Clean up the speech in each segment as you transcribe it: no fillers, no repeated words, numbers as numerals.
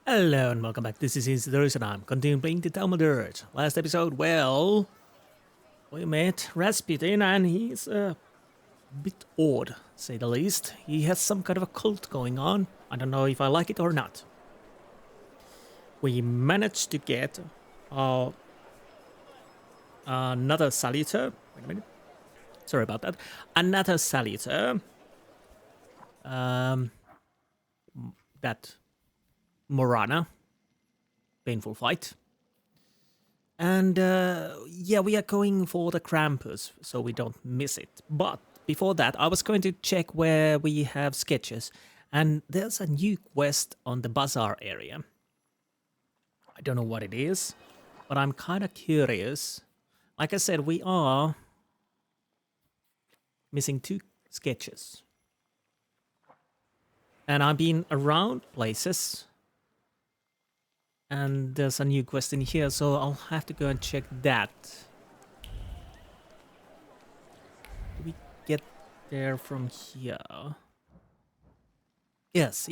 Hello and welcome back. This is Insti and I'm continuing playing the Thaumaturge. Last episode, well, we met Rasputin and he's a bit odd, to say the least. He has some kind of a cult going on. I don't know if I like it or not. We managed to get another Salutor. Wait a minute. Sorry about that. Another Salutor. That Morana. Painful fight. And yeah, we are going for the Krampus, so we don't miss it. But before that, I was going to check where we have sketches. And there's a new quest on the bazaar area. I don't know what it is, but I'm kind of curious. Like I said, we are missing 2 sketches. And I've been around places. And there's a new quest in here, so I'll have to go and check that. Do we get there from here? Yes.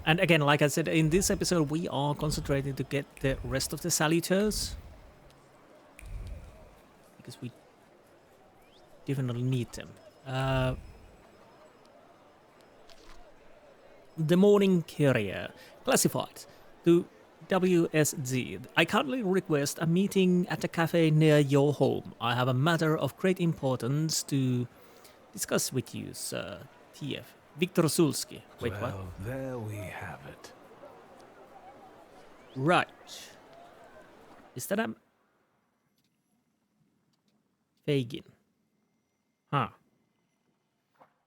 And again, like I said, in this episode, we are concentrating to get the rest of the Salutors. Because we definitely need them. The morning courier. Classified to WSZ. I kindly request a meeting at a cafe near your home. I have a matter of great importance to discuss with you, sir. TF. Wiktor Sulski. Wait, well, what? There we have it. Right. Is that a Fagin? Huh.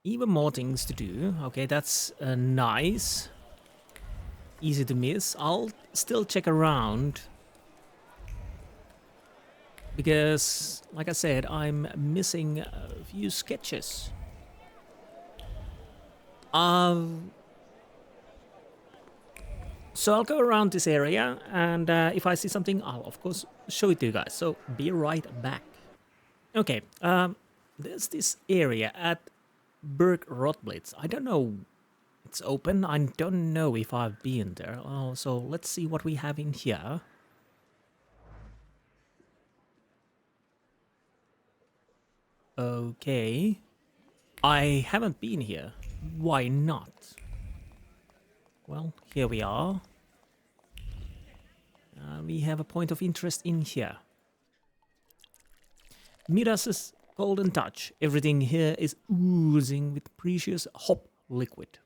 Even more things to do. Okay, that's nice. Easy to miss. I'll still check around. Because, like I said, I'm missing a few sketches. So I'll go around this area, and if I see something, I'll of course show it to you guys. So be right back. Okay, there's this area at Berg Rotblitz. I don't know. It's open. I don't know if I've been there. Oh, so let's see what we have in here. Okay. I haven't been here. Why not? Well, here we are. We have a point of interest in here. Midas's Golden Touch. Everything here is oozing with precious hop liquid.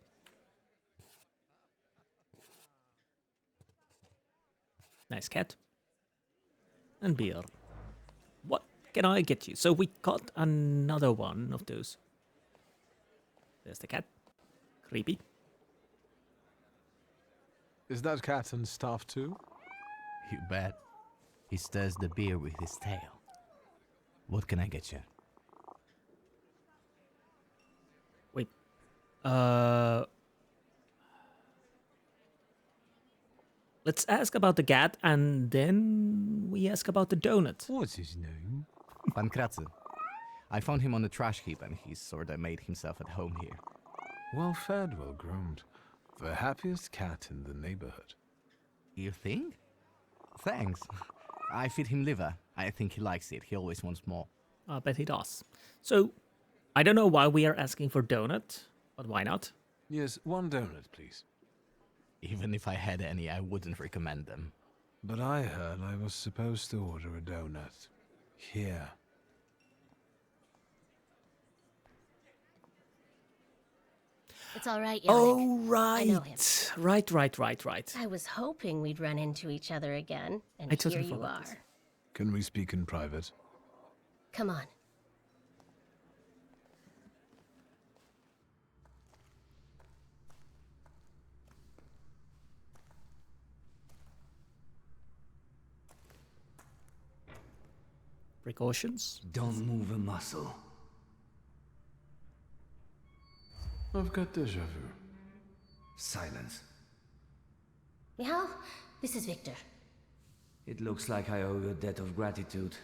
Nice cat. And beer. What can I get you? So we got another one of those. There's the cat. Creepy. Is that cat and stuff too? You bet. He stirs the beer with his tail. What can I get you? Wait. Let's ask about the cat and then we ask about the donut. What's his name? Pankratze. I found him on the trash heap and he's sorta made himself at home here. Well fed, well groomed. The happiest cat in the neighborhood. You think? Thanks. I feed him liver. I think he likes it. He always wants more. I bet he does. So, I don't know why we are asking for donut, but why not? Yes, 1 donut, please. Even if I had any, I wouldn't recommend them. But I heard I was supposed to order a donut. Here. It's all right, Yannick. Oh, I know him. Right. I was hoping we'd run into each other again, and I totally here you forgot are. this. Can we speak in private? Come on. Precautions? Don't move a muscle. I've got déjà vu. Silence. Michal, this is Wiktor. It looks like I owe you a debt of gratitude.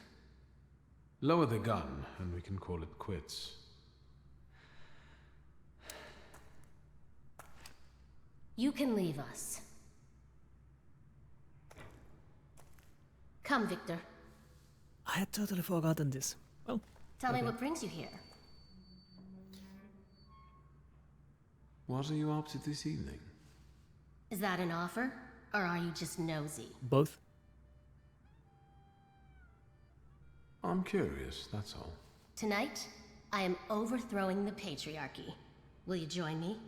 Lower the gun, and we can call it quits. You can leave us. Come, Wiktor. I had totally forgotten this. Well, Tell me what brings you here. What are you up to this evening? Is that an offer? Or are you just nosy? both. I'm curious, that's all. Tonight, I am overthrowing the patriarchy. Will you join me?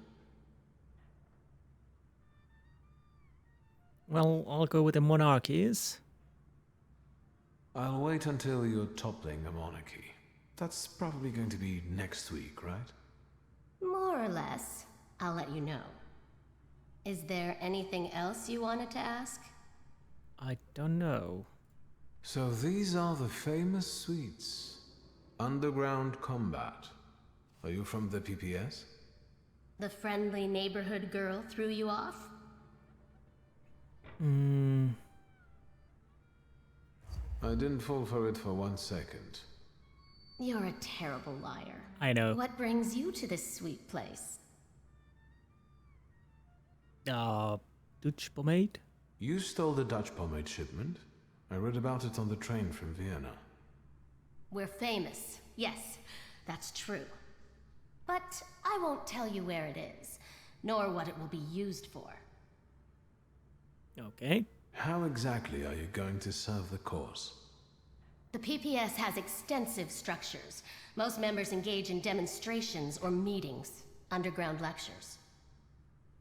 Well, I'll go with the monarchies. I'll wait until you're toppling a monarchy. That's probably going to be next week, right? More or less. I'll let you know. Is there anything else you wanted to ask? I don't know. So these are the famous suites. Underground combat. Are you from the PPS? The friendly neighborhood girl threw you off? I didn't fall for it for 1 second. You're a terrible liar. I know. What brings you to this sweet place? Dutch pomade? You stole the Dutch pomade shipment. I read about it on the train from Vienna. We're famous. Yes, that's true. But I won't tell you where it is, nor what it will be used for. Okay. How exactly are you going to serve the cause? The PPS has extensive structures. Most members engage in demonstrations or meetings, underground lectures.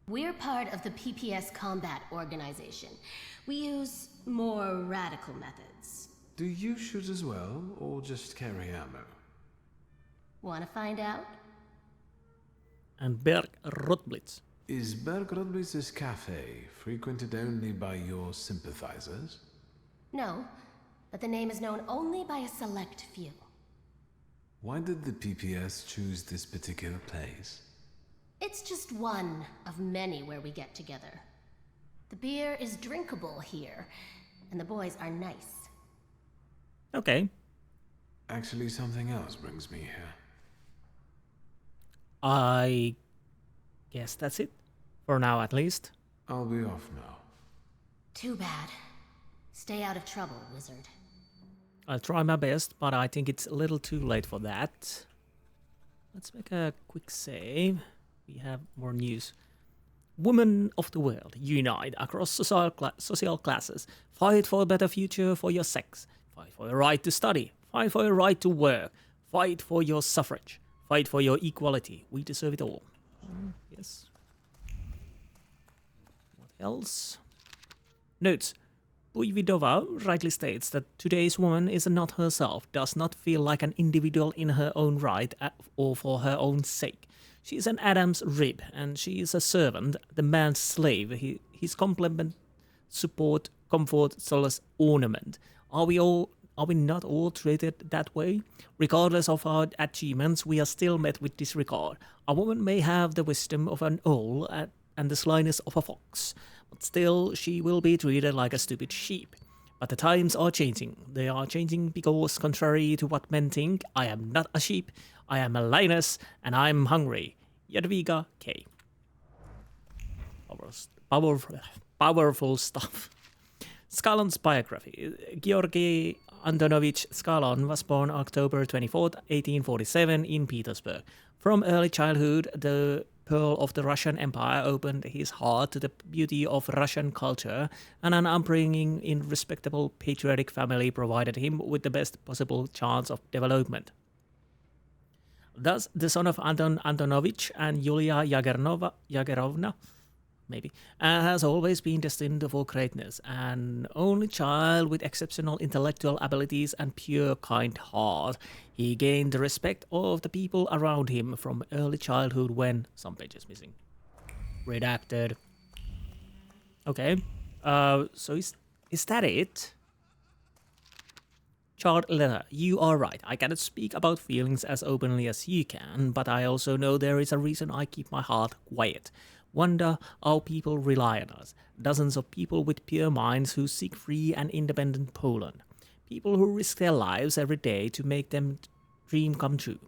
We're part of the PPS Combat Organization. We use more radical methods. Do you shoot as well, or just carry ammo? Want to find out? And Berg Rotblitz. Is Bergrodblitz's cafe frequented only by your sympathizers? No, but the name is known only by a select few. Why did the PPS choose this particular place? It's just one of many where we get together. The beer is drinkable here, and the boys are nice. Okay. Actually, something else brings me here. I guess that's it. For now, at least. I'll be off now. Too bad. Stay out of trouble, wizard. I'll try my best, but I think it's a little too late for that. Let's make a quick save. We have more news. Women of the world, unite across social classes. Fight for a better future for your sex. Fight for your right to study. Fight for your right to work. Fight for your suffrage. Fight for your equality. We deserve it all. Yes. What else? Notes. Buividova rightly states that today's woman is not herself, does not feel like an individual in her own right or for her own sake. She is an Adam's rib, and she is a servant, the man's slave, his complement, support, comfort, solace, ornament. Are we not all treated that way? Regardless of our achievements, we are still met with disregard. A woman may have the wisdom of an owl and the slyness of a fox, but still she will be treated like a stupid sheep. But the times are changing. They are changing because, contrary to what men think, I am not a sheep, I am a lioness, and I'm hungry. Jadwiga K. Powerful stuff. Skalon's biography. Georgy Antonovich Skalon was born October 24th, 1847 in Petersburg. From early childhood, the pearl of the Russian Empire opened his heart to the beauty of Russian culture, and an upbringing in respectable patriotic family provided him with the best possible chance of development. Thus, the son of Anton Antonovich and Yulia Yagerovna, has always been destined for greatness, an only child with exceptional intellectual abilities and pure kind heart. He gained the respect of the people around him from early childhood when... Some pages missing. Redacted. Okay. So is that it? Chart letter. You are right. I cannot speak about feelings as openly as you can, but I also know there is a reason I keep my heart quiet. Wonder how people rely on us. Dozens of people with pure minds who seek free and independent Poland. People who risk their lives every day to make them dream come true.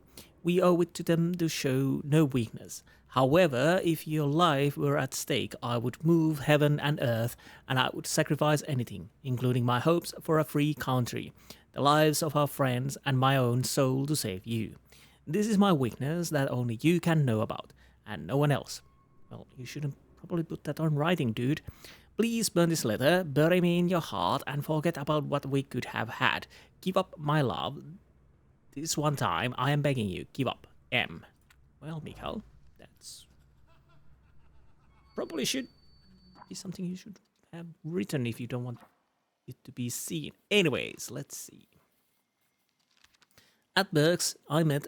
We owe it to them to show no weakness. However, if your life were at stake, I would move heaven and earth, and I would sacrifice anything, including my hopes for a free country, the lives of our friends, and my own soul to save you. This is my weakness that only you can know about, and no one else. Well, you shouldn't probably put that on writing, dude. Please burn this letter, bury me in your heart, and forget about what we could have had. Give up my love. This one time, I am begging you, give up. M. Well, Mikhail, that's probably should be something you should have written if you don't want it to be seen. Anyways, let's see. At Berks, I met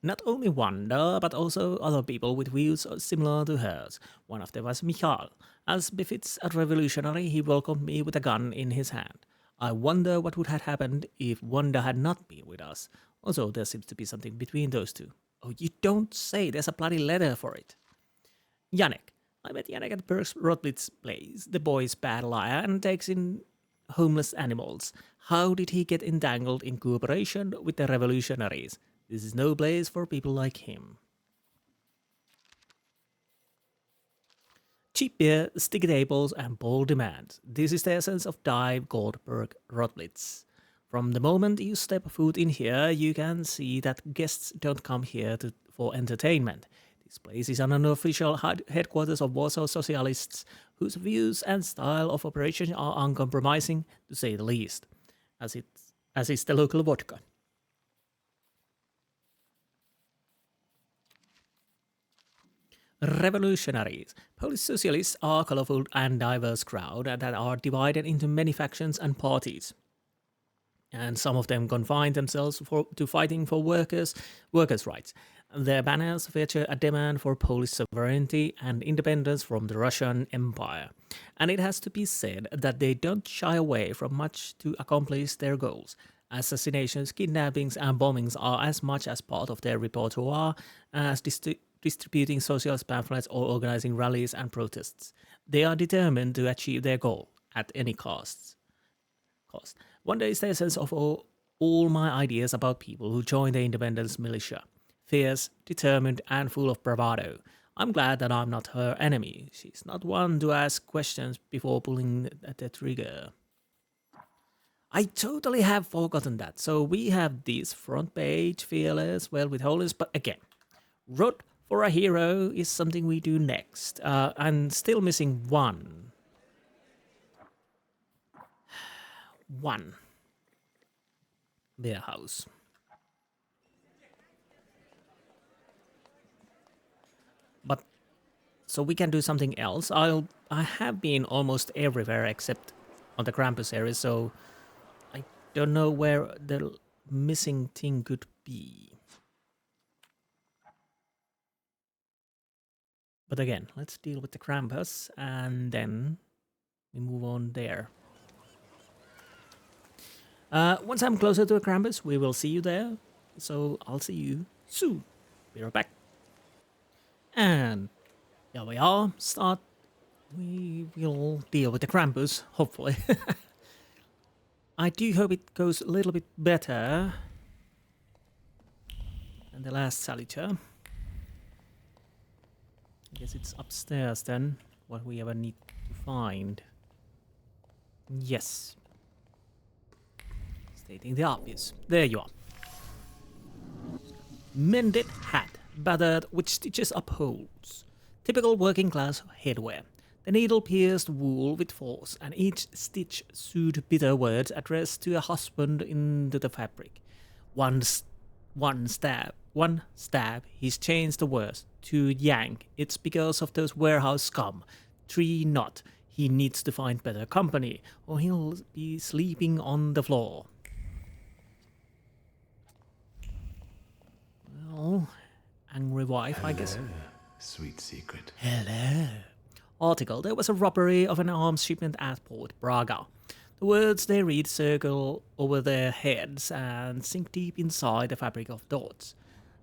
not only Wanda, but also other people with views similar to hers. One of them was Mikhail. As befits a revolutionary, he welcomed me with a gun in his hand. I wonder what would have happened if Wanda had not been with us. Also, there seems to be something between those two. Oh, you don't say, there's a bloody letter for it. Yannick. I met Yannick at Berks Rotlitz's place. The boy is bad liar and takes in homeless animals. How did he get entangled in cooperation with the revolutionaries? This is no place for people like him. Cheap beer, sticky tables, and bold demands. This is the essence of Dive Goldberg Rotlitz. From the moment you step foot in here, you can see that guests don't come here for entertainment. This place is an unofficial headquarters of Warsaw socialists whose views and style of operation are uncompromising, to say the least, as is the local vodka. Revolutionaries. Polish socialists are a colorful and diverse crowd that are divided into many factions and parties. And some of them confine themselves to fighting for workers' rights. Their banners feature a demand for Polish sovereignty and independence from the Russian Empire. And it has to be said that they don't shy away from much to accomplish their goals. Assassinations, kidnappings, and bombings are as much as part of their repertoire as distributing socialist pamphlets or organizing rallies and protests. They are determined to achieve their goal at any cost. One day is the essence of all my ideas about people who join the independence militia. Fierce, determined, and full of bravado. I'm glad that I'm not her enemy. She's not one to ask questions before pulling the trigger. I totally have forgotten that. So we have this front page, fearless, well with holiness, but again, wrote for a hero is something we do next. I'm still missing one. One. Warehouse. But so we can do something else. I have been almost everywhere except on the Krampus area, so I don't know where the missing thing could be. But again, let's deal with the Krampus and then we move on there. Once I'm closer to the Krampus, we will see you there. So I'll see you soon. Be right back. And here we are. We will deal with the Krampus, hopefully. I do hope it goes a little bit better than the last Salutor. I guess it's upstairs then, what we ever need to find. Yes. Stating the obvious. There you are. Mended hat, battered with stitches up holes. Typical working class headwear. The needle pierced wool with force, and each stitch sewed bitter words addressed to a husband into the fabric. One stab, he's changed the words. 2 yank, it's because of those warehouse scum. 3 not, he needs to find better company, or he'll be sleeping on the floor. Well, angry wife, I guess. Sweet secret. Hello. Article, there was a robbery of an arms shipment at Port Braga. The words they read circle over their heads and sink deep inside the fabric of thoughts.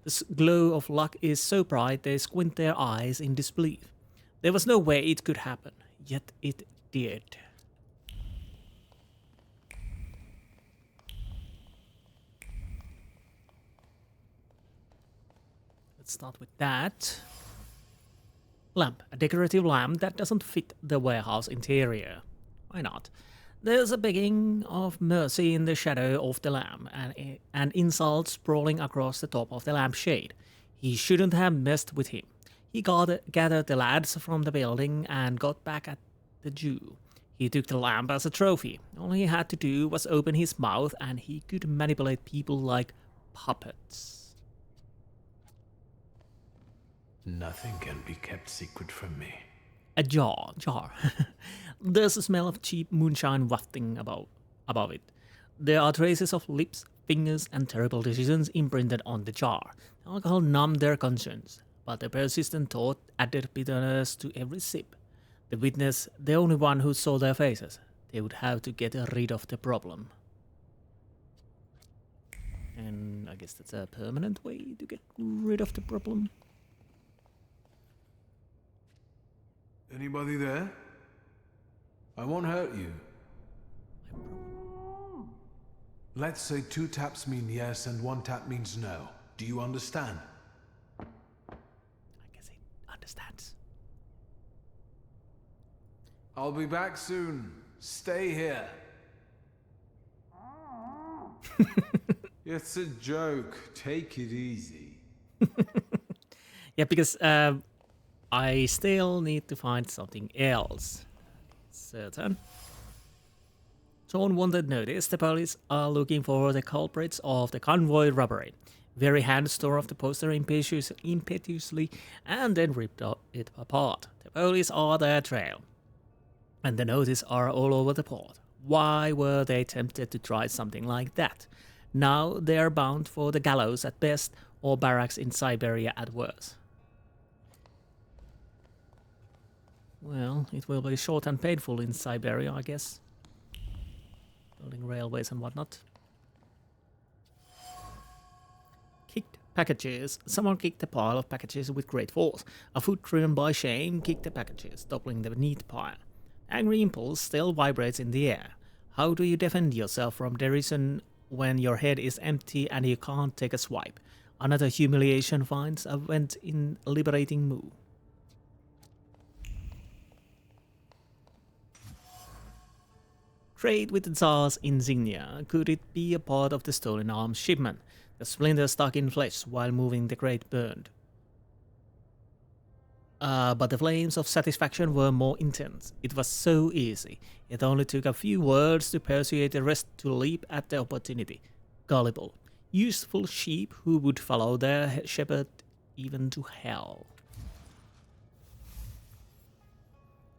The glow of luck is so bright they squint their eyes in disbelief. There was no way it could happen, yet it did. let's start with that. Lamp, a decorative lamp that doesn't fit the warehouse interior. Why not? There's a begging of mercy in the shadow of the lamp, and insult sprawling across the top of the lampshade. He shouldn't have messed with him. He gathered the lads from the building and got back at the Jew. He took the lamp as a trophy. All he had to do was open his mouth and he could manipulate people like puppets. Nothing can be kept secret from me. A jar. There's a smell of cheap moonshine wafting above it. There are traces of lips, fingers, and terrible decisions imprinted on the jar. The alcohol numbed their conscience, but the persistent thought added bitterness to every sip. The witness, the only one who saw their faces, they would have to get rid of the problem. And I guess that's a permanent way to get rid of the problem. Anybody there? I won't hurt you. Let's say 2 taps mean yes and 1 tap means no. Do you understand? I guess he understands. I'll be back soon. Stay here. It's a joke. Take it easy. Yeah, because I still need to find something else. Certain. John wanted notice the police are looking for the culprits of the convoy robbery. Very hand tore off the poster impetuously and then ripped it apart. The police are their trail. And the notices are all over the port. Why were they tempted to try something like that? Now they are bound for the gallows at best or barracks in Siberia at worst. Well, it will be short and painful in Siberia, I guess. Building railways and whatnot. Kicked packages. Someone kicked a pile of packages with great force. A foot driven by shame kicked the packages, toppling the neat pile. Angry impulse still vibrates in the air. How do you defend yourself from derision when your head is empty and you can't take a swipe? Another humiliation finds a vent in a liberating move. Trade with the Tsar's insignia. Could it be a part of the stolen arms shipment? The splinter stuck in flesh while moving the crate burned. But the flames of satisfaction were more intense. It was so easy. It only took a few words to persuade the rest to leap at the opportunity. Gullible. Useful sheep who would follow their shepherd even to hell.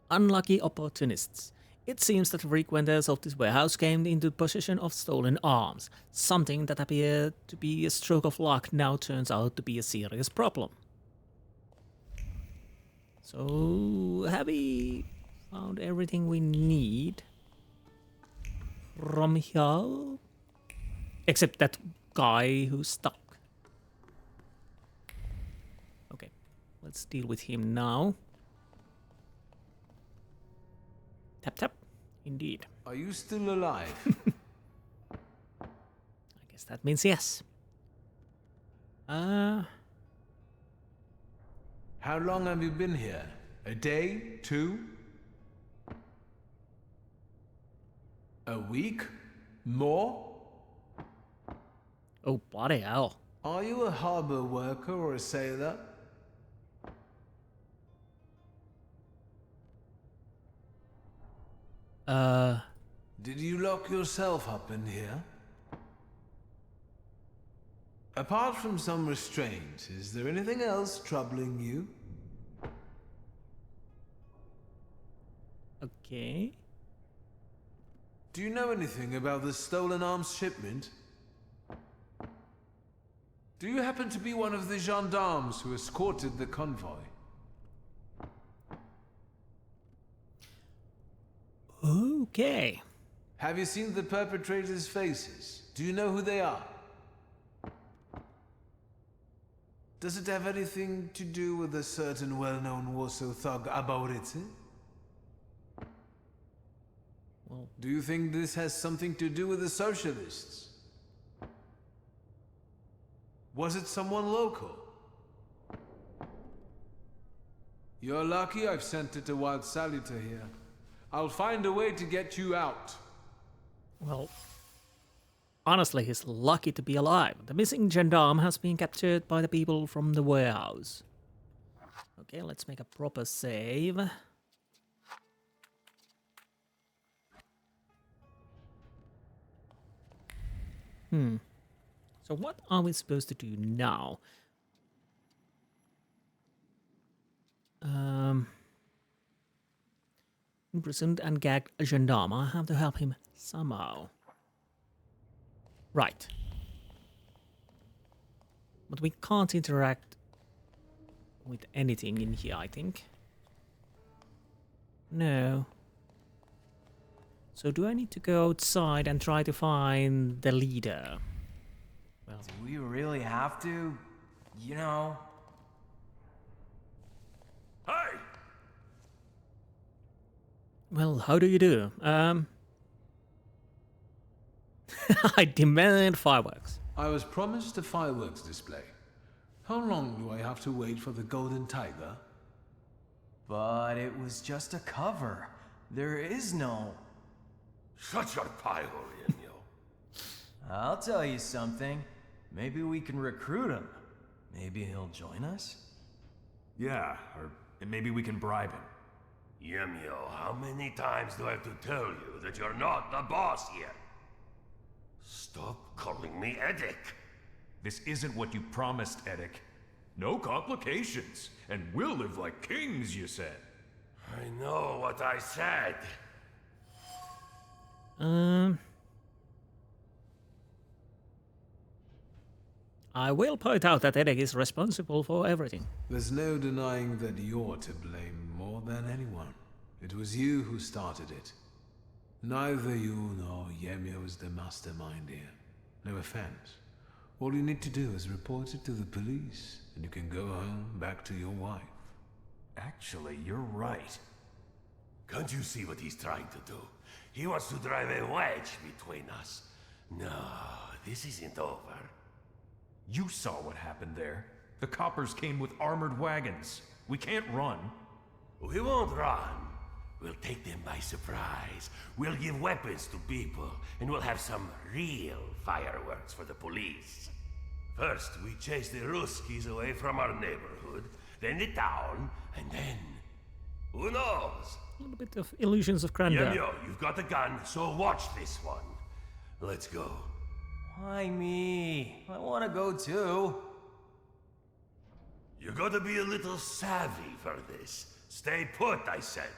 Unlucky opportunists. It seems that frequenters of this warehouse came into possession of stolen arms. Something that appeared to be a stroke of luck now turns out to be a serious problem. So, have we found everything we need from here? Except that guy who's stuck. Okay, let's deal with him now. Tap tap. Indeed. Are you still alive? I guess that means yes. How long have you been here? A day? 2? A week? More? Oh, bloody hell. Are you a harbor worker or a sailor? Did you lock yourself up in here? Apart from some restraint, is there anything else troubling you? Okay. Do you know anything about the stolen arms shipment? Do you happen to be one of the gendarmes who escorted the convoy? Okay. Have you seen the perpetrators' faces? Do you know who they are? Does it have anything to do with a certain well-known Warsaw thug, Abaurice? Well, Do you think this has something to do with the socialists? Was it someone local? You're lucky I've sent it a wild Salutor here. I'll find a way to get you out. Well, honestly, he's lucky to be alive. The missing gendarme has been captured by the people from the warehouse. Okay, let's make a proper save. So what are we supposed to do now? Imprisoned and gagged a gendarme. I have to help him somehow. Right. But we can't interact with anything in here, I think. No. So do I need to go outside and try to find the leader? Well, Do we really have to? You know? Hey! well, how do you do? I demand fireworks. I was promised a fireworks display. How long do I have to wait for the Golden Tiger? But it was just a cover. There is no... Shut your pie hole, Yemio. I'll tell you something. Maybe we can recruit him. Maybe he'll join us? Yeah, or maybe we can bribe him. Yemio, how many times do I have to tell you that you're not the boss here? Stop calling me Eddick. This isn't what you promised, Eddick. No complications, and we'll live like kings, you said. I know what I said. I will point out that Edek is responsible for everything. There's no denying that you're to blame more than anyone. It was you who started it. Neither you nor Yemio is the mastermind here. No offense. All you need to do is report it to the police, and you can go home back to your wife. Actually, you're right. Can't you see what he's trying to do? He wants to drive a wedge between us. No, this isn't over. You saw what happened there. The coppers came with armored wagons. We can't run. We won't run. We'll take them by surprise. We'll give weapons to people, and we'll have some real fireworks for the police. First, we chase the Ruskies away from our neighborhood, then the town, and then... who knows? A little bit of illusions of grandeur. Yemio, you've got a gun, so watch this one. Let's go. Why me? I want to go too. You gotta be a little savvy for this. Stay put, I said.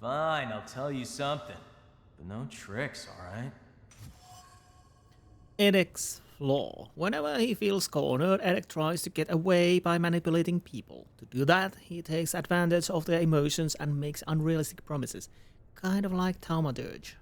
Fine, I'll tell you something. But no tricks, alright? Edek's flaw. Whenever he feels cornered, Edek tries to get away by manipulating people. To do that, he takes advantage of their emotions and makes unrealistic promises. Kind of like Thaumaturge.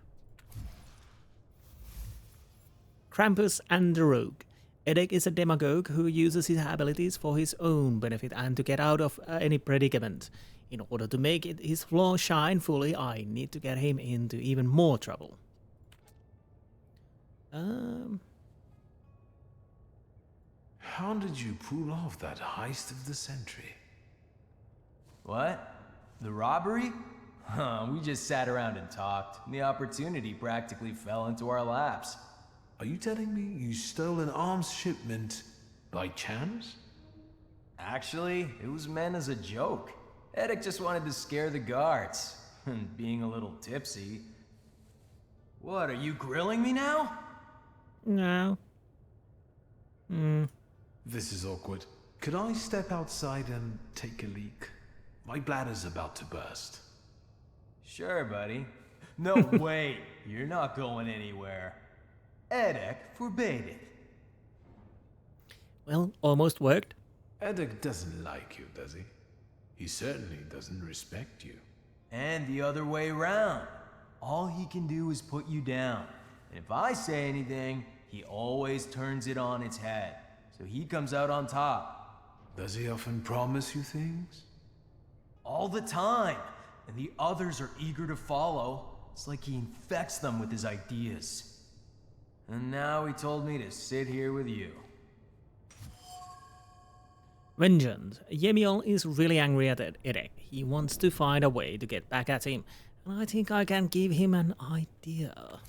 Krampus and the Rogue. Edek is a demagogue who uses his abilities for his own benefit and to get out of any predicament. In order to make his flaw shine fully, I need to get him into even more trouble. How did you pull off that heist of the century? What? The robbery? We just sat around and talked. The opportunity practically fell into our laps. Are you telling me you stole an arms shipment by chance? Actually, it was meant as a joke. Edek just wanted to scare the guards. And being a little tipsy... What, are you grilling me now? No. This is awkward. Could I step outside and take a leak? My bladder's about to burst. Sure, buddy. No, wait. You're not going anywhere. Edek forbade it. Well, almost worked. Edek doesn't like you, does he? He certainly doesn't respect you. And the other way round. All he can do is put you down. And if I say anything, he always turns it on its head. So he comes out on top. Does he often promise you things? All the time. And the others are eager to follow. It's like he infects them with his ideas. And now he told me to sit here with you. Vengeance. Yemiel is really angry at Edek. He wants to find a way to get back at him, and I think I can give him an idea.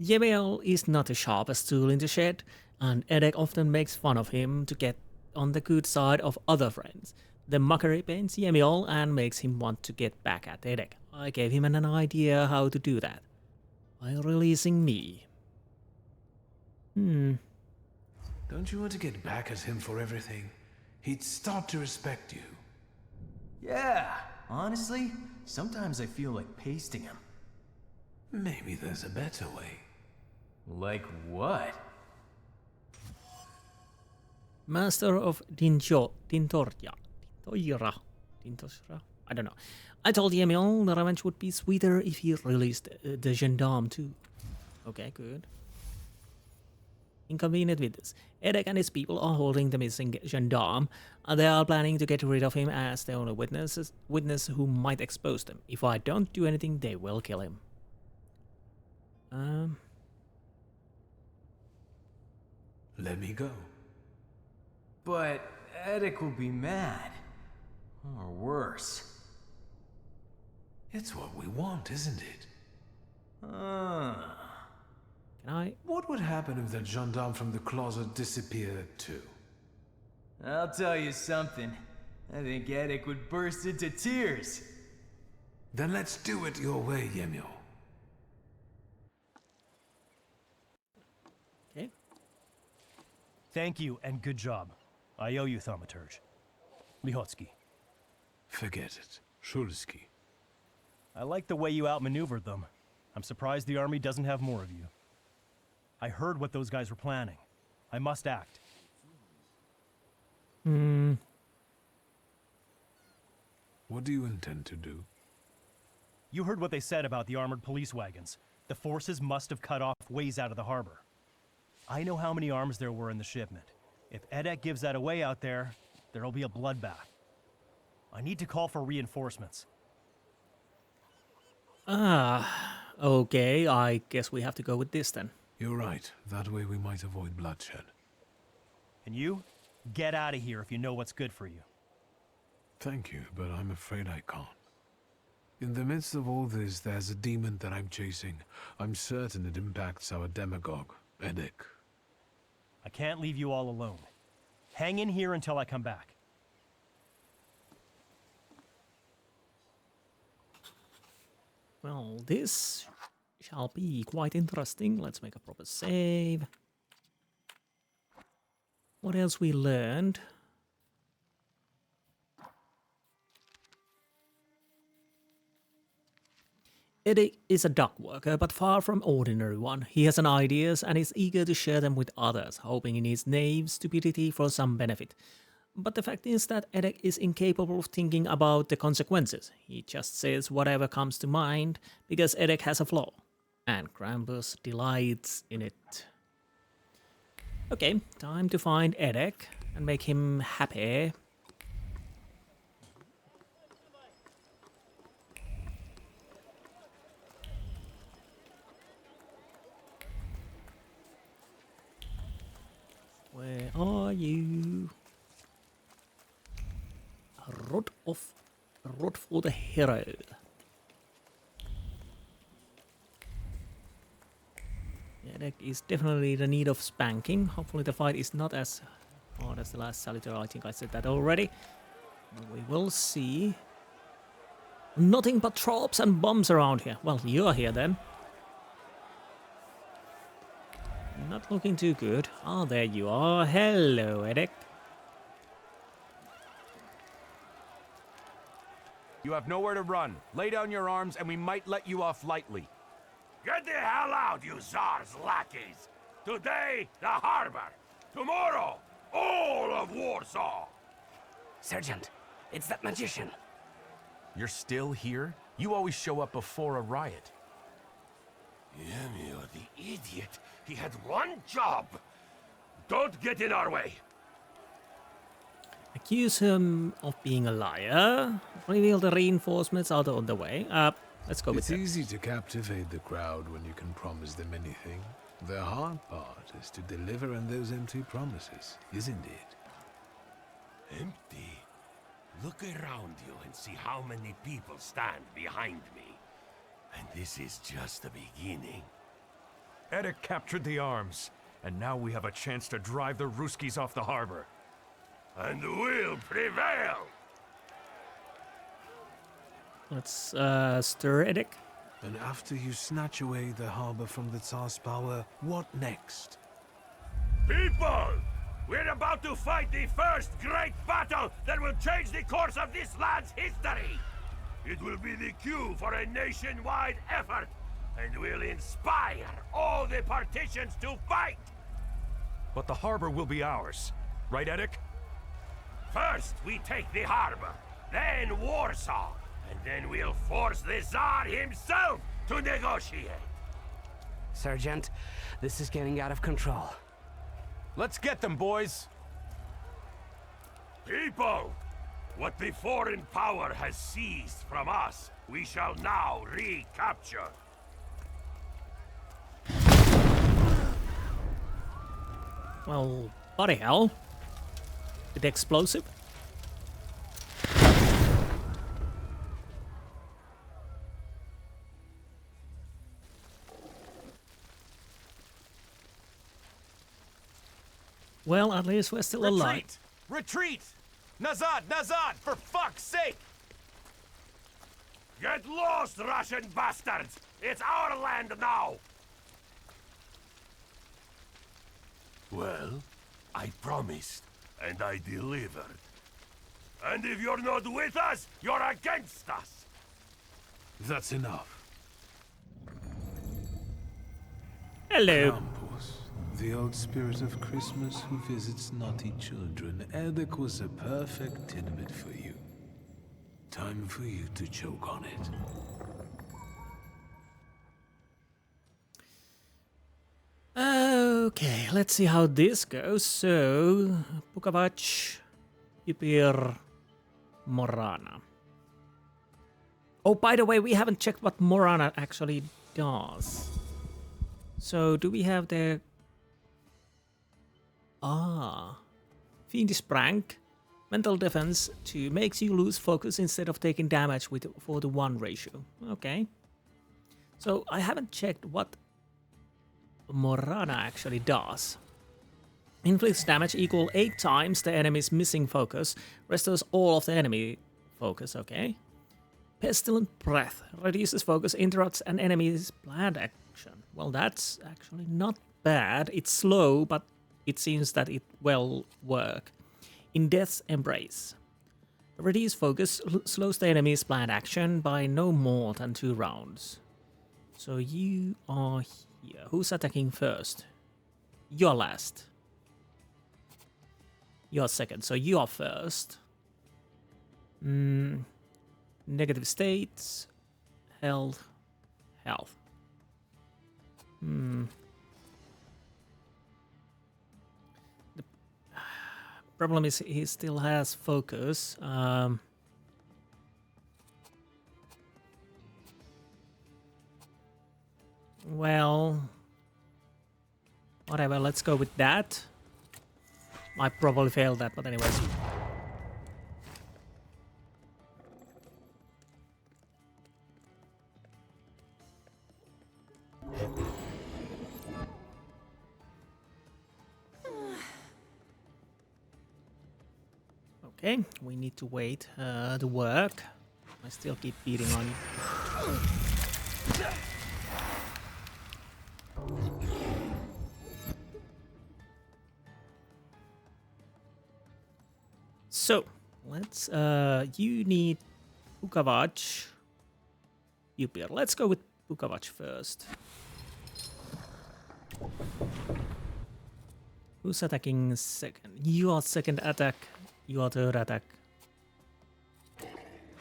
Yemiel is not the sharpest tool in the shed, and Edek often makes fun of him to get on the good side of other friends. The mockery pains Yemiel and makes him want to get back at Edek. I gave him an idea how to do that. By releasing me. Don't you want to get back at him for everything? He'd start to respect you. Yeah, honestly, sometimes I feel like pasting him. Maybe there's a better way. Like what? Master of Dintoria. I don't know. I told Yemiel the revenge would be sweeter if he released the gendarme too. Okay, good. Inconvenient witness. Edek and his people are holding the missing gendarme, and they are planning to get rid of him as the only witness who might expose them. If I don't do anything, they will kill him. Let me go. But Edek will be mad. Or worse. It's what we want, isn't it? Can I? What would happen if that gendarme from the closet disappeared too? I'll tell you something. I think Edek would burst into tears. Then let's do it your way, Yemiel. Okay. Thank you and good job. I owe you, Thaumaturge. Lihotsky. Forget it. Shulsky. I like the way you outmaneuvered them. I'm surprised the army doesn't have more of you. I heard what those guys were planning. I must act. What do you intend to do? You heard what they said about the armored police wagons. The forces must have cut off ways out of the harbor. I know how many arms there were in the shipment. If Edek gives that away out there, there'll be a bloodbath. I need to call for reinforcements. Okay, I guess we have to go with this then. You're right. That way we might avoid bloodshed. And you? Get out of here if you know what's good for you. Thank you, but I'm afraid I can't. In the midst of all this, there's a demon that I'm chasing. I'm certain it impacts our demagogue, Edek. I can't leave you all alone. Hang in here until I come back. Well, this shall be quite interesting. Let's make a proper save. What else we learned? Edek is a dock worker, but far from ordinary one. He has an ideas and is eager to share them with others, hoping in his naive stupidity for some benefit. But the fact is that Edek is incapable of thinking about the consequences. He just says whatever comes to mind, because Edek has a flaw. And Krampus delights in it. Okay, time to find Edek and make him happy. Where are you? Rod for the hero. Edek is definitely in need of spanking. Hopefully the fight is not as hard as the last Salutor. I think I said that already. But we will see. Nothing but traps and bombs around here. Well, you're here then. Not looking too good. Ah, there you are. Hello, Edek. You have nowhere to run. Lay down your arms and we might let you off lightly. Get the hell out, you Tsar's lackeys! Today, the harbor. Tomorrow, all of Warsaw! Sergeant, it's that magician. You're still here? You always show up before a riot. Yemio, the idiot. He had one job. Don't get in our way. Accuse him of being a liar. Reveal the reinforcements are on the way. Let's go with It's that. easy to captivate the crowd when you can promise them anything. The hard part is to deliver on those empty promises, isn't it? Empty? Look around you and see how many people stand behind me. And this is just the beginning. Edek captured the arms, and now we have a chance to drive the Ruskies off the harbor. And we'll prevail! Let's stir Edek. And after you snatch away the harbor from the Tsar's power, what next? People! We're about to fight the first great battle that will change the course of this land's history! It will be the cue for a nationwide effort, and will inspire all the partitions to fight! But the harbor will be ours. Right, Edek? First, we take the harbor, then Warsaw, and then we'll force the Tsar himself to negotiate. Sergeant, this is getting out of control. Let's get them, boys! People! What the foreign power has seized from us, we shall now recapture. Well, bloody hell. Bit explosive. Well, at least we're still alive. Retreat! Nazad! Nazad! For fuck's sake! Get lost, Russian bastards! It's our land now! Well, I promised, and I delivered. And if you're not with us, you're against us! That's enough. Hello. Krampus, the old spirit of Christmas who visits naughty children. Edek was a perfect tidbit for you. Time for you to choke on it. Okay, let's see how this goes. So, Pukavac, Yupir, Morana. Oh, by the way, we haven't checked what Morana actually does. So, do we have the... Fiendish Prank. Mental defense to makes you lose focus instead of taking damage with 4:1 ratio. Okay. So, I haven't checked what Morana actually does. Inflicts damage equal 8 times the enemy's missing focus. Restores all of the enemy focus, okay. Pestilent Breath. Reduces focus, interrupts an enemy's planned action. Well, that's actually not bad. It's slow, but it seems that it will work. In Death's Embrace. Reduce focus slows the enemy's planned action by no more than 2 rounds. So you are here. Who's attacking first? You're last. You're second, so you are first. Negative states. Health. The problem is he still has focus. Well, whatever, let's go with that. I probably failed that, but anyways. Okay, we need to wait to work. I still keep beating on you. So, let's, you need Pukavac. Yupir. Let's go with Pukavac first. Who's attacking second? You are second attack. You are third attack.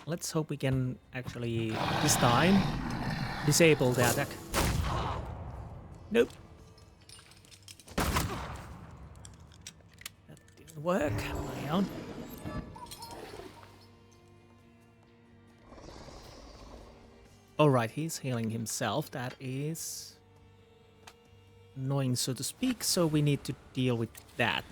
Let's hope we can actually, this time, disable the attack. Nope. That didn't work. Hang on. Alright, he's healing himself. That is annoying, so to speak, so we need to deal with that.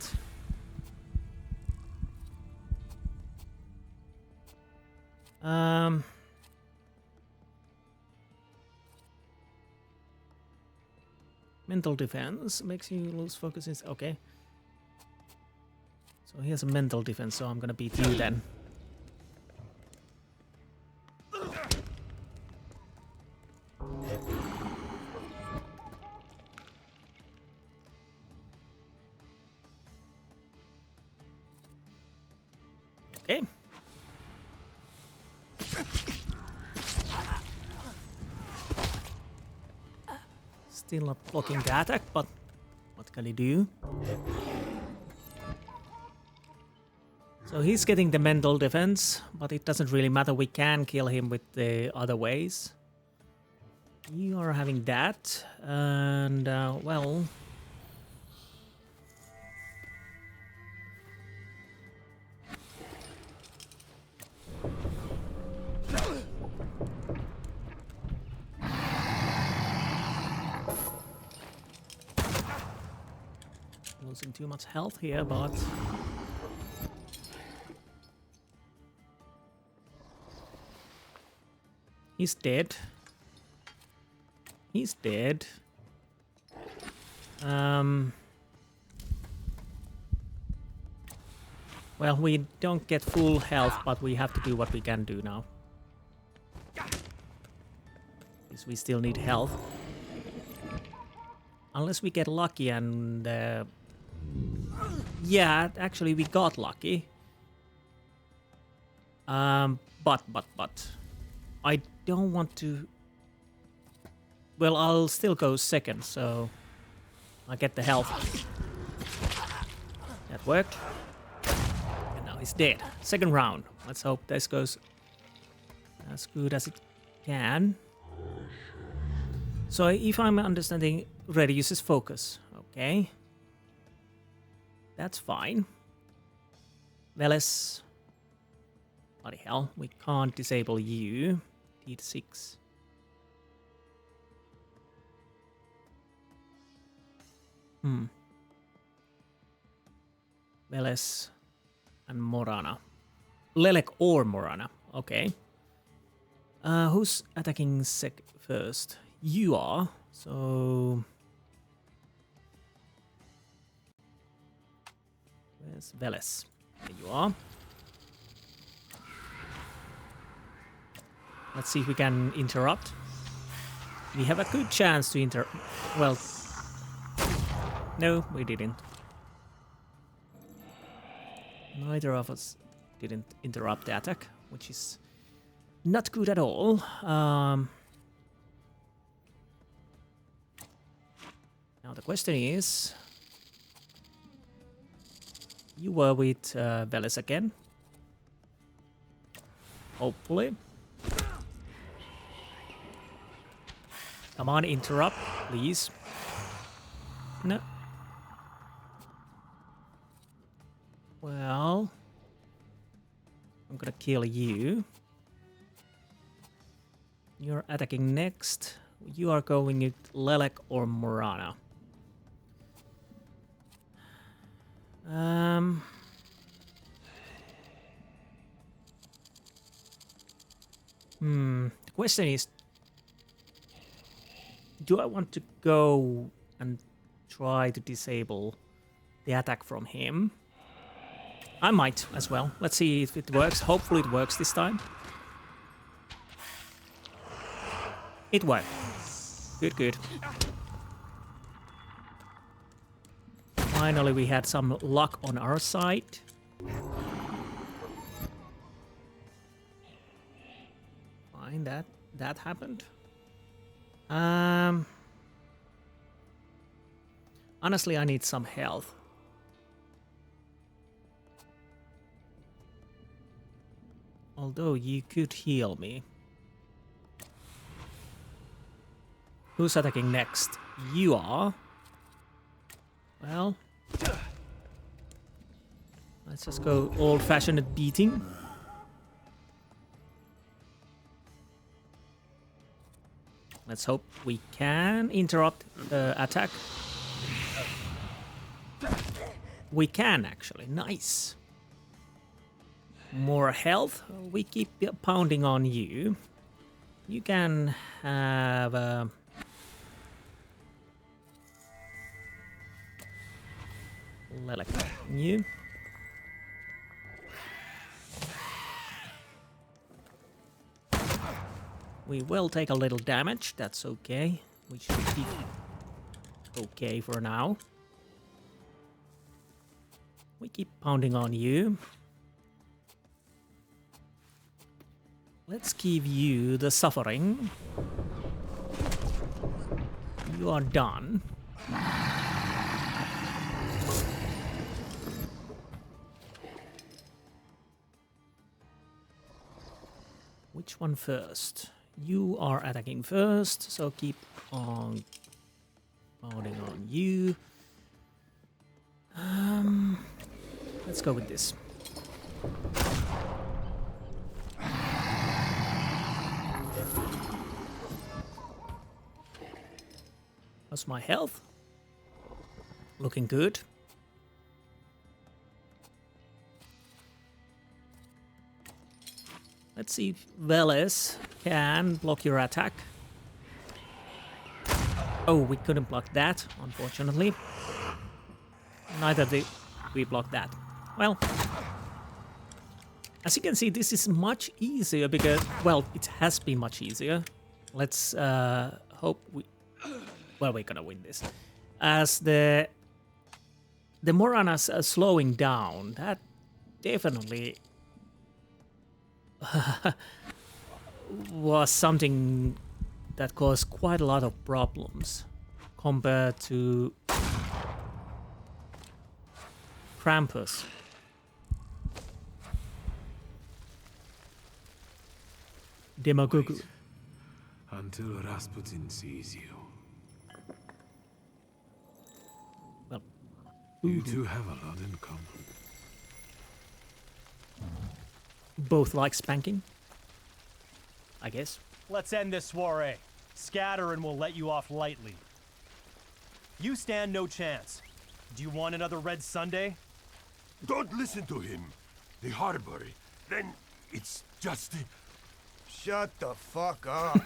Mental defense makes you lose focus. Okay. So he has a mental defense, so I'm gonna beat you then. Okay. Still not blocking the attack, but what can he do? So he's getting the mental defense, but it doesn't really matter. We can kill him with the other ways. You are having that, and well... Losing too much health here, but... He's dead. He's dead. Well, we don't get full health, but we have to do what we can do now. Because we still need health. Unless we get lucky and... yeah, actually we got lucky. But... I don't want to... Well, I'll still go second, so... I get the health. That worked. And now he's dead. Second round. Let's hope this goes as good as it can. So if I'm understanding, reduces focus. Okay. That's fine. Veles. Bloody hell, we can't disable you. D6. Veles and Morana. Lelek or Morana. Okay. Who's attacking first? You are. So... Where's Veles? There you are. Let's see if we can interrupt. We have a good chance to well... No, we didn't. Neither of us didn't interrupt the attack, which is not good at all. Now the question is... You were with Veles again. Hopefully. Come on, interrupt, please. No. Well... I'm gonna kill you. You're attacking next. You are going with Lelek or Morana. The question is, do I want to go and try to disable the attack from him? I might as well. Let's see if it works. Hopefully it works this time. It worked. Good, good. Finally we had some luck on our side. Fine, that happened. Honestly, I need some health. Although you could heal me. Who's attacking next? You are. Well, let's just go old-fashioned beating. Let's hope we can interrupt the attack. We can actually. Nice. More health. We keep pounding on you. You can have Lilac on you. We will take a little damage. That's okay. We should be okay for now. We keep pounding on you. Let's give you the suffering. You are done. Which one first? You are attacking first, so keep on pounding on you. Let's go with this. How's my health? Looking good. Let's see if Veles can block your attack. Oh, we couldn't block that, unfortunately. Neither did we block that. Well, as you can see, this is much easier because, well, it has been much easier. Let's hope we... Well, we're gonna win this. As the Moranas are slowing down, that definitely was something that caused quite a lot of problems compared to Krampus. Demagogu. Until Rasputin sees you. Well, you two have a lot in common. Both like spanking, I guess. Let's end this soiree. Scatter and we'll let you off lightly. You stand no chance. Do you want another Red Sunday? Don't listen to him. The harbor. Then it's just... Shut the fuck up.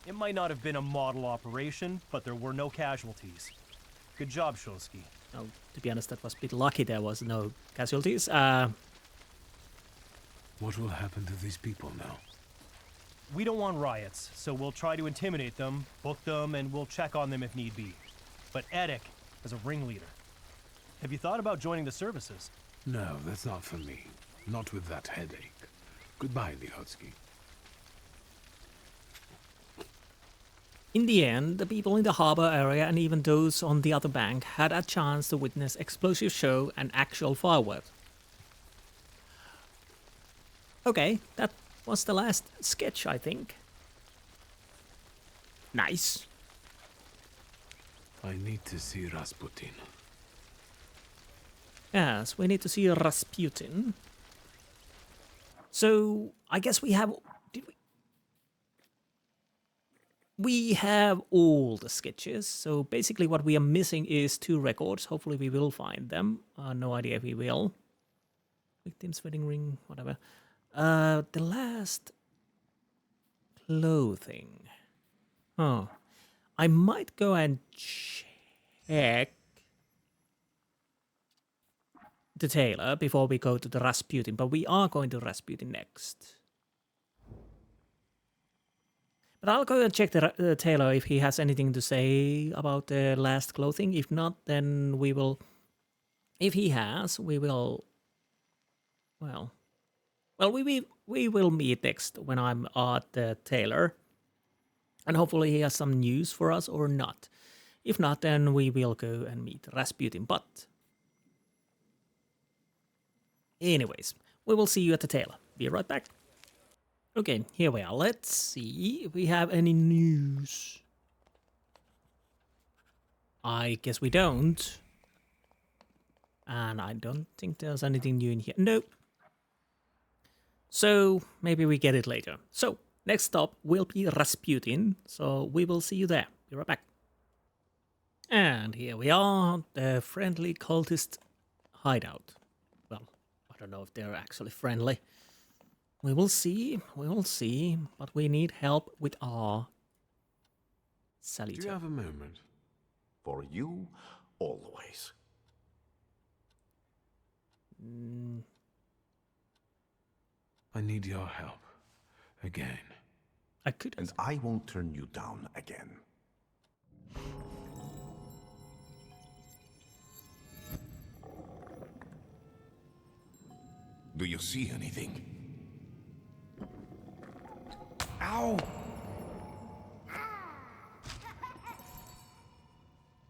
It might not have been a model operation, but there were no casualties. Good job, Shulsky. Oh, to be honest, that was a bit lucky there was no casualties. What will happen to these people now? We don't want riots, so we'll try to intimidate them, book them, and we'll check on them if need be. But Edek is a ringleader. Have you thought about joining the services? No, that's not for me. Not with that headache. Goodbye, Lihotsky. In the end, the people in the harbor area and even those on the other bank had a chance to witness explosive show and actual fireworks. Okay, that was the last sketch, I think. Nice. I need to see Rasputin. Yes, we need to see Rasputin. So, I guess we have... Did we? We have all the sketches, so basically what we are missing is 2 records. Hopefully we will find them. No idea if we will. Victim's wedding ring, whatever. The last clothing. Oh, I might go and check the tailor before we go to the Rasputin, but we are going to Rasputin next. But I'll go and check the tailor if he has anything to say about the last clothing. If not, then we will... If he has, we will... Well, we will meet next when I'm at the tailor. And hopefully he has some news for us or not. If not, then we will go and meet Rasputin. But... Anyways, we will see you at the tailor. Be right back. Okay, here we are. Let's see if we have any news. I guess we don't. And I don't think there's anything new in here. Nope. So, maybe we get it later. So, next stop will be Rasputin. So, we will see you there. Be right back. And here we are, the friendly cultist hideout. Well, I don't know if they're actually friendly. We will see, but we need help with our Salutor. Do you have a moment? For you, always. I need your help. Again. I could. And I won't turn you down again. Do you see anything? Ow!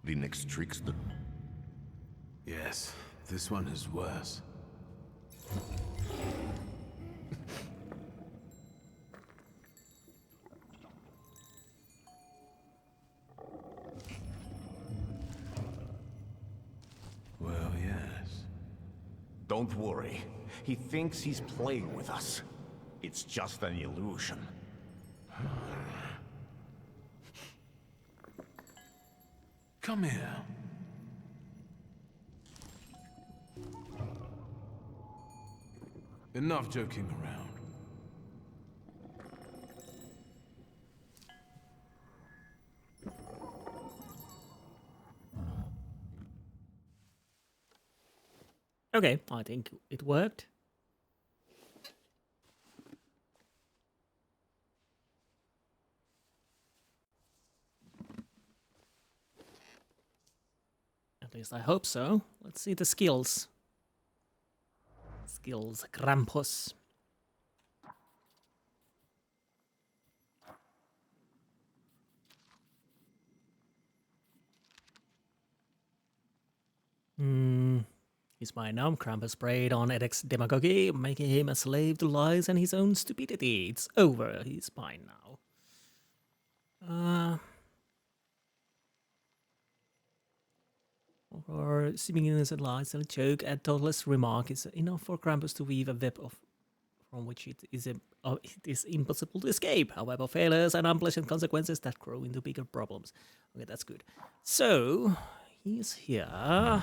The next trickster? Yes, this one is worse. Well, yes. Don't worry. He thinks he's playing with us. It's just an illusion. Come here. Enough joking around. Okay, I think it worked. At least I hope so. Let's see the skills. Skills, Krampus. He's by now. Krampus preyed on Edek's demagogy, making him a slave to lies and his own stupidity. It's over. He's fine now. Or seeming innocent lies and a joke and thoughtless remark is enough for Krampus to weave a web from which it is impossible to escape. However, failures and unpleasant consequences that grow into bigger problems. Okay, that's good. So, he's here.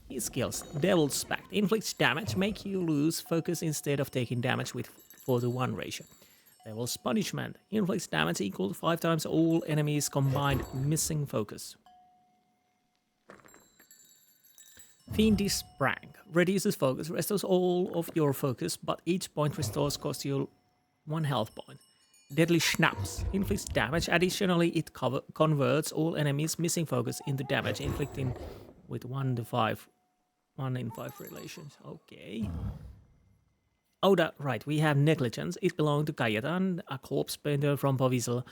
His skills. Devil's Pact. Inflicts damage, make you lose focus instead of taking damage with 4:1 ratio. Devil's Punishment. Inflicts damage equal to 5 times all enemies combined missing focus. Fiendish Prank. Reduces focus, restores all of your focus, but each point restores costs you 1 health point. Deadly Schnapps. Inflicts damage. Additionally, it converts all enemies missing focus into damage, inflicting with 1 in 5 relations. Okay. Oh, right. We have Negligence. It belonged to Kajetan, a corpse painter from Povisel.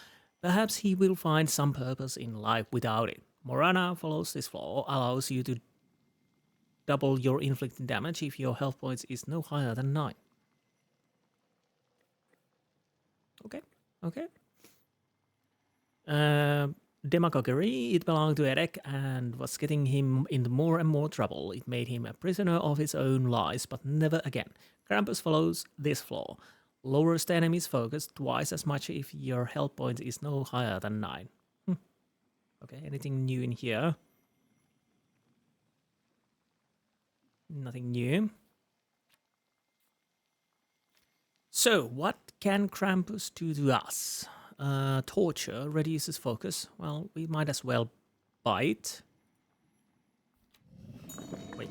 Perhaps he will find some purpose in life without it. Morana follows this flaw, allows you to double your inflicted damage if your health points is no higher than 9. Okay. Demagoguery, it belonged to Edek and was getting him into more and more trouble. It made him a prisoner of his own lies, but never again. Krampus follows this flaw. Lowers the enemy's focus twice as much if your health point is no higher than 9. Okay, anything new in here? Nothing new. So, what can Krampus do to us? Torture reduces focus. Well, we might as well bite. Wait.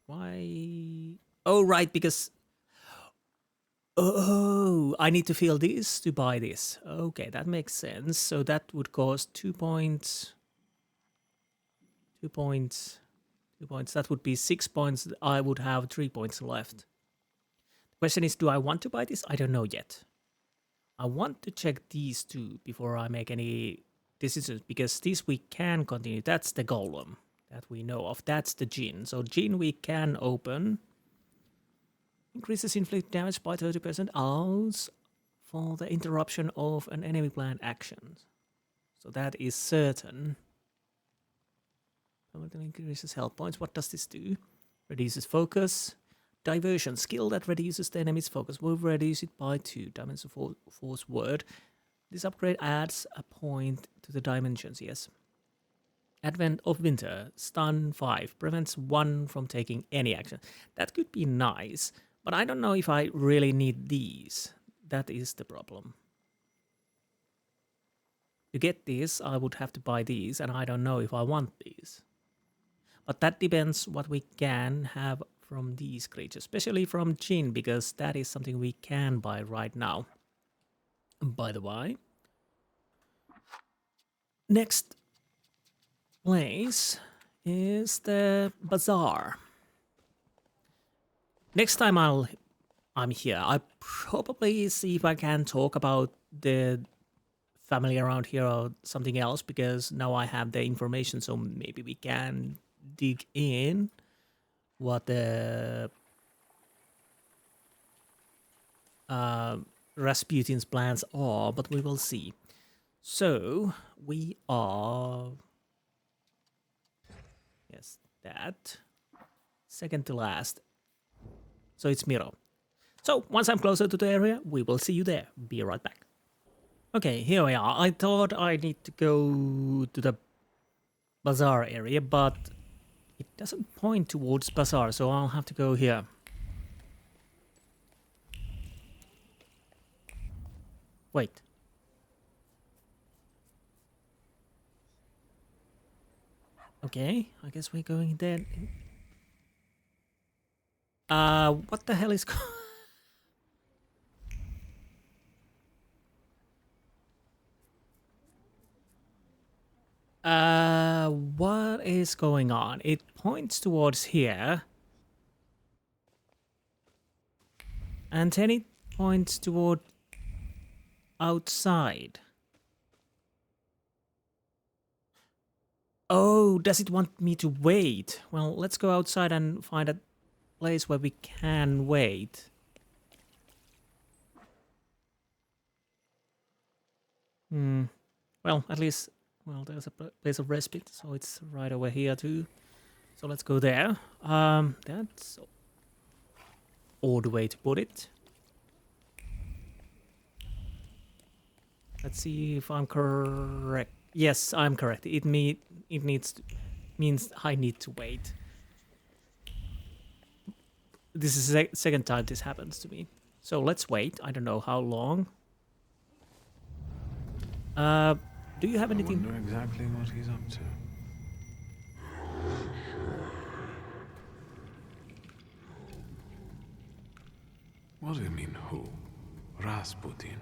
Why? Oh, right, because... Oh, I need to feel this to buy this. Okay, that makes sense. So that would cost 2 points. 2 points. 2 points. That would be 6 points. I would have 3 points left. The question is, do I want to buy this? I don't know yet. I want to check these two before I make any decisions, because this we can continue. That's the golem that we know of. That's the Jinn. So Jinn we can open. Increases inflict damage by 30%. Allows for the interruption of an enemy planned action. So that is certain. Increases health points. What does this do? Reduces focus. Diversion. Skill that reduces the enemy's focus. Will reduce it by 2. Dimension Force word. This upgrade adds a point to the dimensions, yes. Advent of Winter, stun 5, prevents 1 from taking any action. That could be nice, but I don't know if I really need these. That is the problem. To get this, I would have to buy these, and I don't know if I want these. But that depends what we can have from these creatures, especially from Jin, because that is something we can buy right now. By the way, next place is the bazaar. Next time I'm here, I probably see if I can talk about the family around here or something else, because now I have the information, so maybe we can dig in what the Rasputin's plans are, but we will see. So we are, yes, that second to last. So it's Miro. So once I'm closer to the area, we will see you there. Be right back. Okay, here we are. I thought I need to go to the bazaar area, but it doesn't point towards bazaar, so I'll have to go here. Wait. Okay, I guess we're going there. What the hell is going what is going on? It points towards here. And then it points toward outside. Oh, does it want me to wait? Well, let's go outside and find a place where we can wait. Well, at least, well, there's a place of respite, so it's right over here too. So let's go there. That's odd way to put it. Let's see if I'm correct. Yes, I'm correct. It means I need to wait. This is the second time this happens to me. So let's wait. I don't know how long. Do you have anything? I wonder exactly what he's up to. What do you mean, who? Rasputin.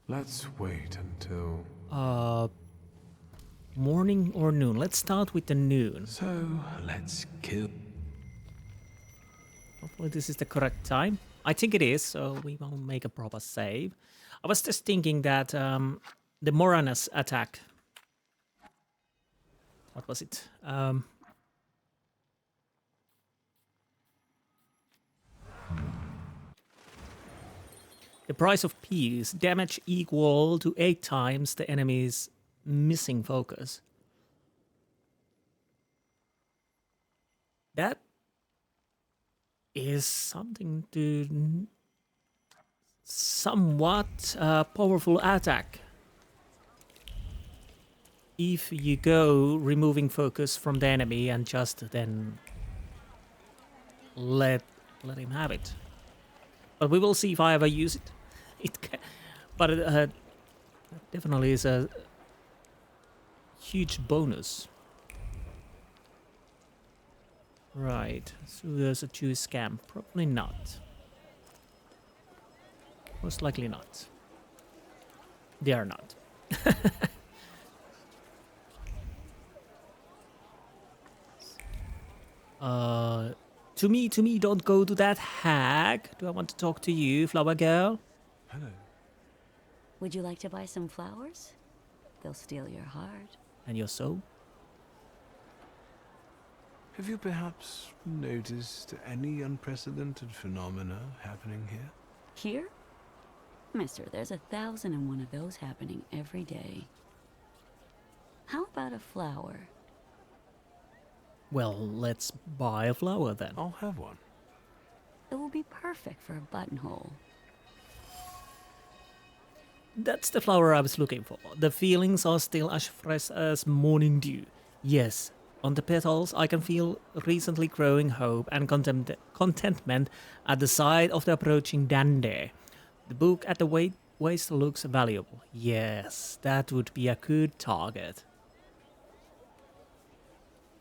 Let's wait until... morning or noon? Let's start with the noon. So, let's kill... Hopefully this is the correct time. I think it is, so we will make a proper save. I was just thinking that the Moranas attack... What was it? The price of peace, damage equal to 8 times the enemy's missing focus. That is something to somewhat powerful attack. If you go removing focus from the enemy and just then let him have it. But we will see if I ever use it. But it definitely is a huge bonus. Right, so there's a choose scam. Probably not. Most likely not. They are not. To me, don't go to that hag. Do I want to talk to you, flower girl? Hello. Would you like to buy some flowers? They'll steal your heart. And your soul? Have you perhaps noticed any unprecedented phenomena happening here? Here? Mister, there's 1,001 of those happening every day. How about a flower? Well, let's buy a flower then. I'll have one. It will be perfect for a buttonhole. That's the flower I was looking for. The feelings are still as fresh as morning dew. Yes, on the petals I can feel recently growing hope and contentment at the sight of the approaching dandy. The book at the waist looks valuable. Yes, that would be a good target.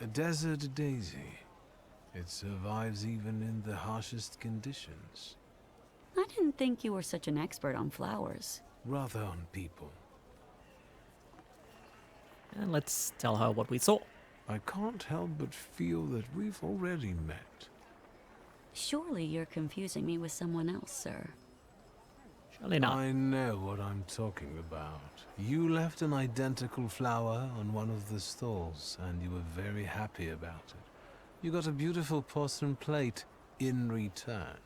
A desert daisy. It survives even in the harshest conditions. I didn't think you were such an expert on flowers. Rather on people. And let's tell her what we saw. I can't help but feel that we've already met. Surely you're confusing me with someone else, sir. Surely not. I know what I'm talking about. You left an identical flower on one of the stalls, and you were very happy about it. You got a beautiful porcelain plate in return.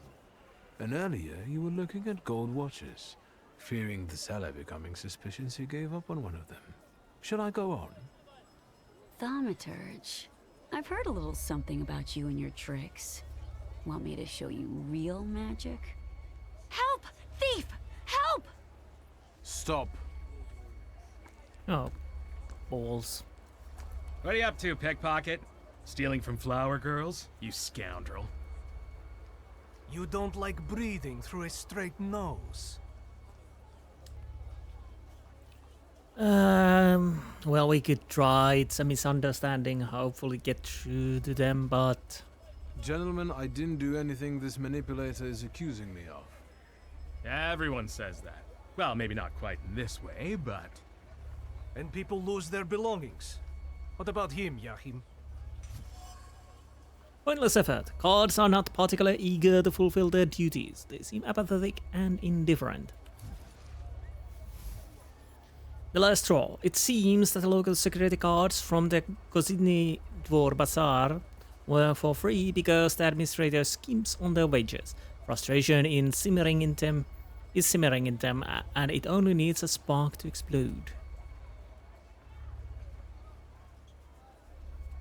And earlier, you were looking at gold watches. Fearing the seller becoming suspicious, you gave up on one of them. Should I go on? Thaumaturge. I've heard a little something about you and your tricks. Want me to show you real magic? Help! Thief! Help! Stop. Oh, balls. What are you up to, pickpocket? Stealing from flower girls? You scoundrel. You don't like breathing through a straight nose. Well, we could try. It's a misunderstanding. Hopefully get through to them, but... Gentlemen, I didn't do anything this manipulator is accusing me of. Everyone says that. Well, maybe not quite in this way, but... And people lose their belongings. What about him, Yahim? Pointless effort. Guards are not particularly eager to fulfill their duties. They seem apathetic and indifferent. The last straw. It seems that the local security guards from the Kozidny Dvor Bazaar were for free because the administrator skims on their wages. Frustration is simmering in them, and it only needs a spark to explode.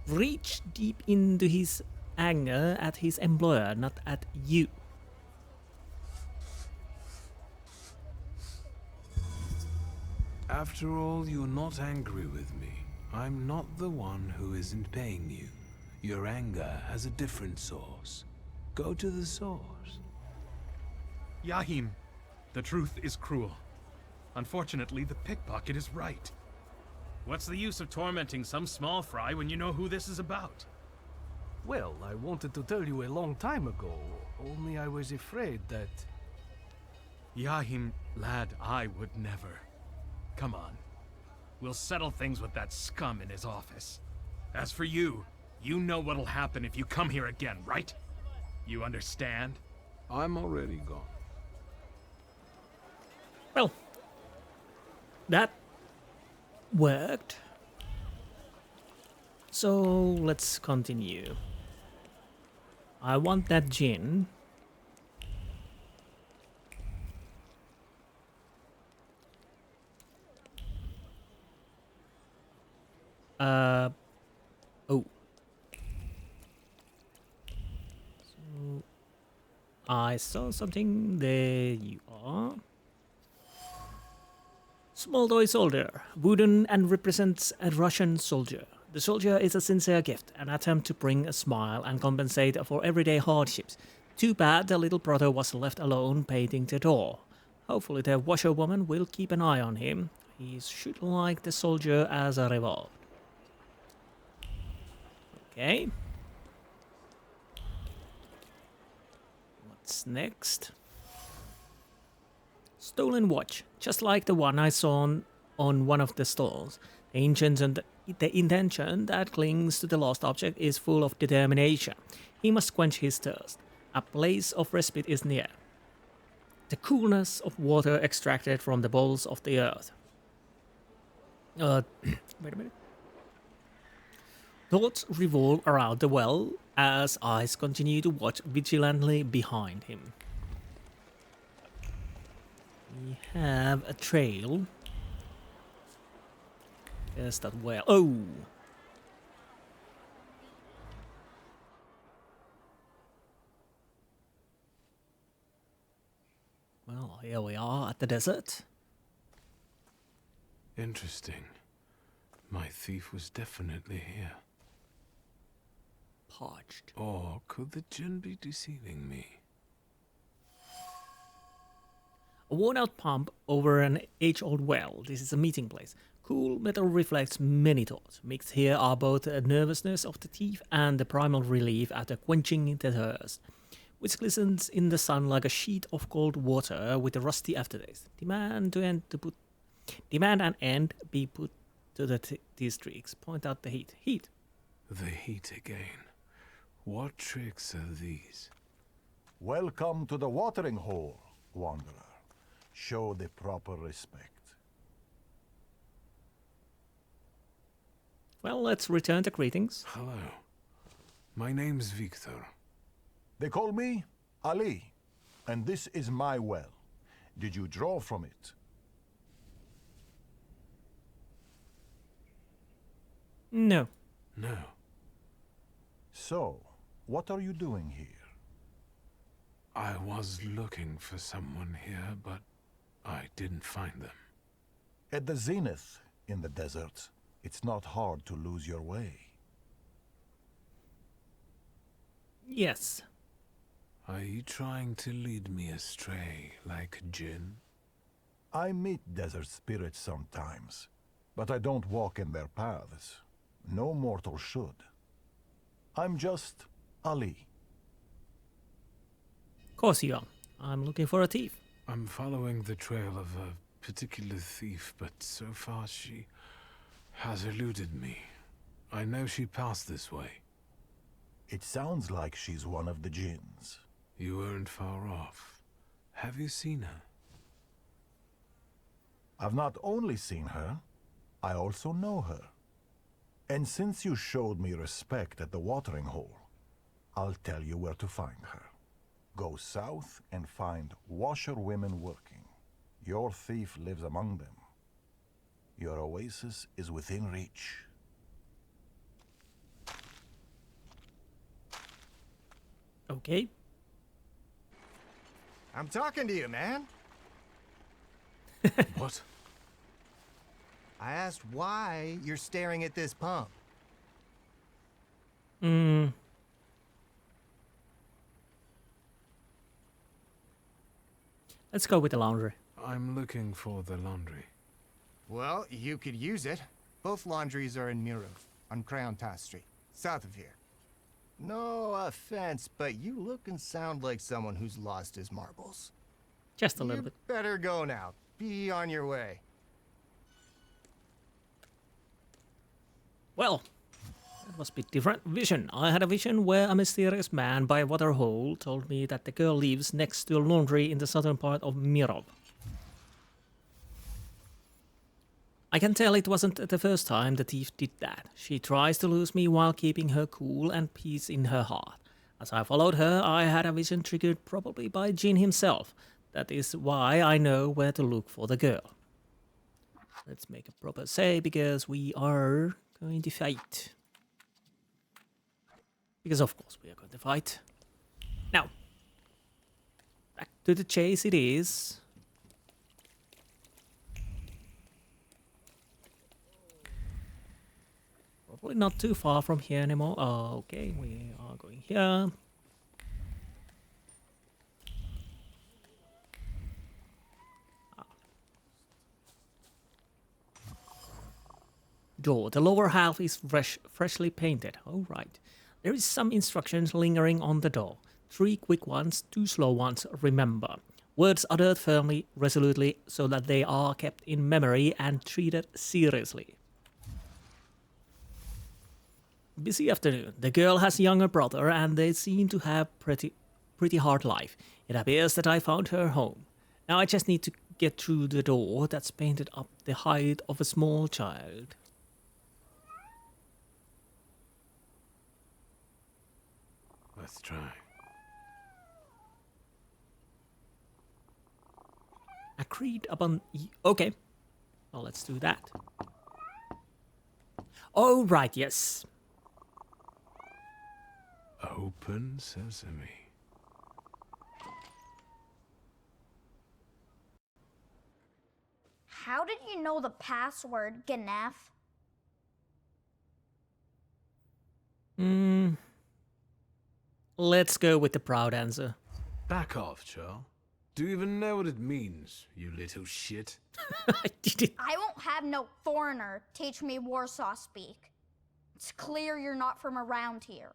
Reach deep into his anger at his employer, not at you. After all, you're not angry with me. I'm not the one who isn't paying you. Your anger has a different source. Go to the source. Yahim, the truth is cruel. Unfortunately, the pickpocket is right. What's the use of tormenting some small fry when you know who this is about? Well, I wanted to tell you a long time ago, only I was afraid that... Yahim, lad, I would never. Come on. We'll settle things with that scum in his office. As for you, you know what'll happen if you come here again, right? You understand? I'm already gone. Well, that worked. So let's continue. I want that gin. Oh. So I saw something. There you are. Small toy soldier, wooden and represents a Russian soldier. The soldier is a sincere gift, an attempt to bring a smile and compensate for everyday hardships. Too bad the little brother was left alone painting the door. Hopefully the washerwoman will keep an eye on him. He should like the soldier as a reward. Okay. What's next? Stolen watch, just like the one I saw on one of the stalls. The intention that clings to the lost object is full of determination. He must quench his thirst. A place of respite is near. The coolness of water extracted from the bowels of the earth. Wait a minute. Thoughts revolve around the well as eyes continue to watch vigilantly behind him. We have a trail. There's that well. Oh! Well, here we are at the desert. Interesting. My thief was definitely here. Parched. Or could the djinn be deceiving me? A worn-out pump over an age-old well. This is a meeting place. Cool metal reflects many thoughts. Mixed here are both the nervousness of the thief and the primal relief after quenching the thirst, which glistens in the sun like a sheet of cold water with a rusty aftertaste. Demand an end be put to these tricks. Point out the heat. Heat. The heat again. What tricks are these? Welcome to the watering hole, wanderer. Show the proper respect. Well, let's return to greetings. Hello. My name's Wiktor. They call me Ali, and this is my well. Did you draw from it? No. No. So, what are you doing here? I was looking for someone here, but I didn't find them. At the zenith in the desert, it's not hard to lose your way. Yes. Are you trying to lead me astray like a djinn? I meet desert spirits sometimes, but I don't walk in their paths. No mortal should. I'm just Ali. Of course you are. I'm looking for a thief. I'm following the trail of a particular thief, but so far she has eluded me. I know she passed this way. It sounds like she's one of the jinns. You weren't far off. Have you seen her? I've not only seen her, I also know her. And since you showed me respect at the watering hole, I'll tell you where to find her. Go south and find washerwomen working. Your thief lives among them. Your oasis is within reach. Okay. I'm talking to you, man. What? I asked why you're staring at this pump. Let's go with the laundry. I'm looking for the laundry. Well, you could use it. Both laundries are in Mirov, on Krayontas Street, south of here. No offense, but you look and sound like someone who's lost his marbles. Just a little bit. Better go now. Be on your way. Well, that must be different vision. I had a vision where a mysterious man by a water hole told me that the girl lives next to a laundry in the southern part of Mirov. I can tell it wasn't the first time the thief did that. She tries to lose me while keeping her cool and peace in her heart. As I followed her, I had a vision triggered probably by Jin himself. That is why I know where to look for the girl. Let's make a proper save because we are going to fight. Because of course we are going to fight. Now, back to the chase it is. Probably not too far from here anymore. Okay, we are going here. Door. The lower half is freshly painted. All right. There is some instructions lingering on the door. 3 quick ones, 2 slow ones, remember. Words uttered firmly, resolutely, so that they are kept in memory and treated seriously. Busy afternoon. The girl has a younger brother and they seem to have pretty hard life. It appears that I found her home. Now I just need to get through the door that's painted up the height of a small child. Let's try. Agreed upon... Okay. Well, let's do that. Oh, right, yes. Open sesame. How did you know the password, Gnef? Let's go with the proud answer. Back off, Charles. Do you even know what it means, you little shit? I won't have no foreigner teach me Warsaw speak. It's clear you're not from around here.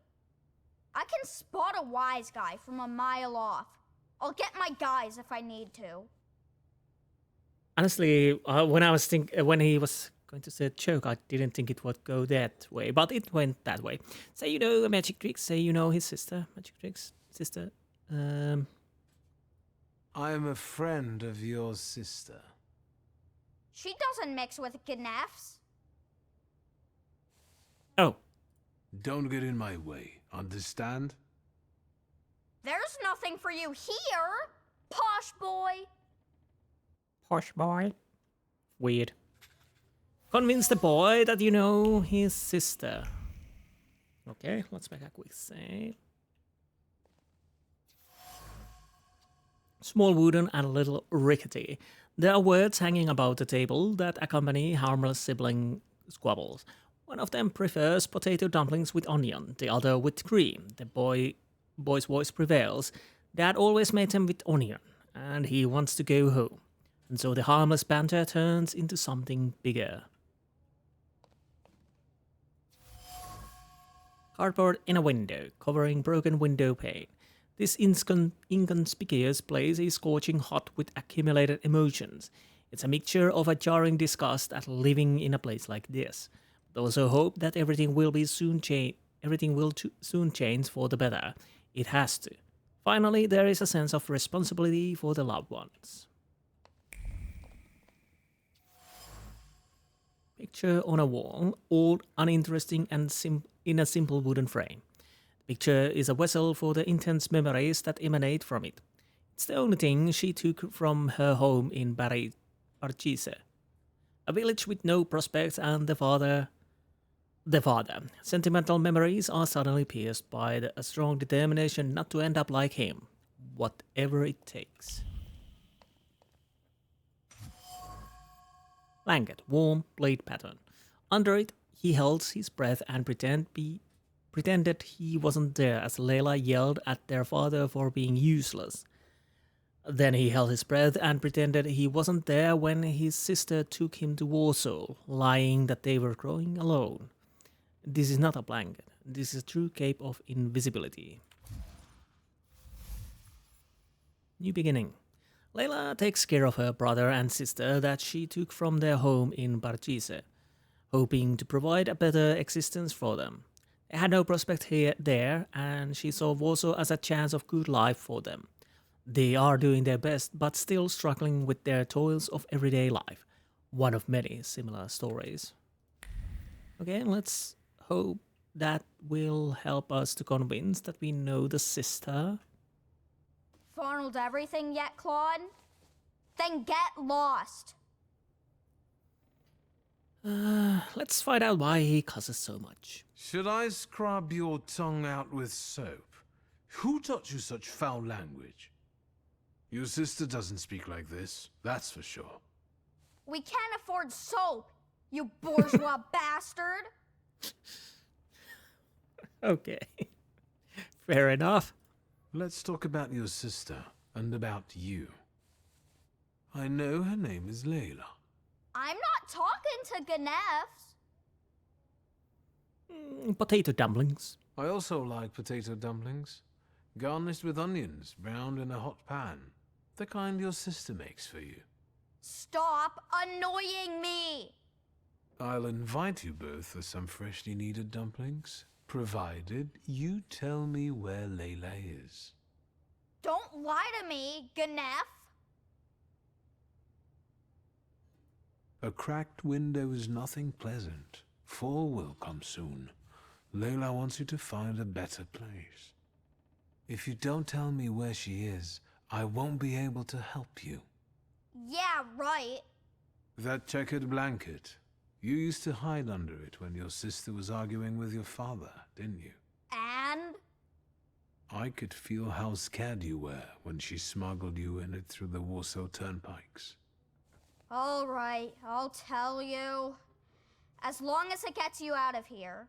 I can spot a wise guy from a mile off. I'll get my guys if I need to. Honestly, when he was going to say choke, I didn't think it would go that way, but it went that way. Say you know magic tricks. Say you know his sister, magic tricks, sister. I am a friend of your sister. She doesn't mix with Gnefs. Oh. Don't get in my way, understand? There's nothing for you here, posh boy. Posh boy. Weird. Convince the boy that you know his sister. Okay, let's make a quick save. Small wooden and a little rickety. There are words hanging about the table that accompany harmless sibling squabbles. One of them prefers potato dumplings with onion, the other with cream. The boy's voice prevails. Dad always made them with onion, and he wants to go home. And so the harmless banter turns into something bigger. Cardboard in a window, covering broken window pane. This inconspicuous place is scorching hot with accumulated emotions. It's a mixture of a jarring disgust at living in a place like this, but also hope that everything will soon change for the better. It has to. Finally, there is a sense of responsibility for the loved ones. Picture on a wall, old, uninteresting, and in a simple wooden frame. The picture is a vessel for the intense memories that emanate from it. It's the only thing she took from her home in Barcise, a village with no prospects, and the father. Sentimental memories are suddenly pierced by a strong determination not to end up like him, whatever it takes. Blanket, warm, blade pattern. Under it, he held his breath and pretended he wasn't there as Layla yelled at their father for being useless. Then he held his breath and pretended he wasn't there when his sister took him to Warsaw, lying that they were growing alone. This is not a blanket. This is a true cape of invisibility. New beginning. Layla takes care of her brother and sister that she took from their home in Barcise, hoping to provide a better existence for them. They had no prospect there, and she saw Warsaw as a chance of good life for them. They are doing their best, but still struggling with their toils of everyday life. One of many similar stories. Okay, let's hope that will help us to convince that we know the sister. Funneled everything yet, Claude? Then get lost. Let's find out why he cusses so much. Should I scrub your tongue out with soap? Who taught you such foul language? Your sister doesn't speak like this, that's for sure. We can't afford soap, you bourgeois bastard. Okay. Fair enough. Let's talk about your sister and about you. I know her name is Layla. I'm not talking to Gnefs. Potato dumplings. I also like potato dumplings, garnished with onions, browned in a hot pan. The kind your sister makes for you. Stop annoying me! I'll invite you both for some freshly kneaded dumplings, provided you tell me where Layla is. Don't lie to me, Gnef. A cracked window is nothing pleasant. Fall will come soon. Layla wants you to find a better place. If you don't tell me where she is, I won't be able to help you. Yeah, right. That checkered blanket. You used to hide under it when your sister was arguing with your father, didn't you? And? I could feel how scared you were when she smuggled you in it through the Warsaw turnpikes. Alright, I'll tell you. As long as it gets you out of here.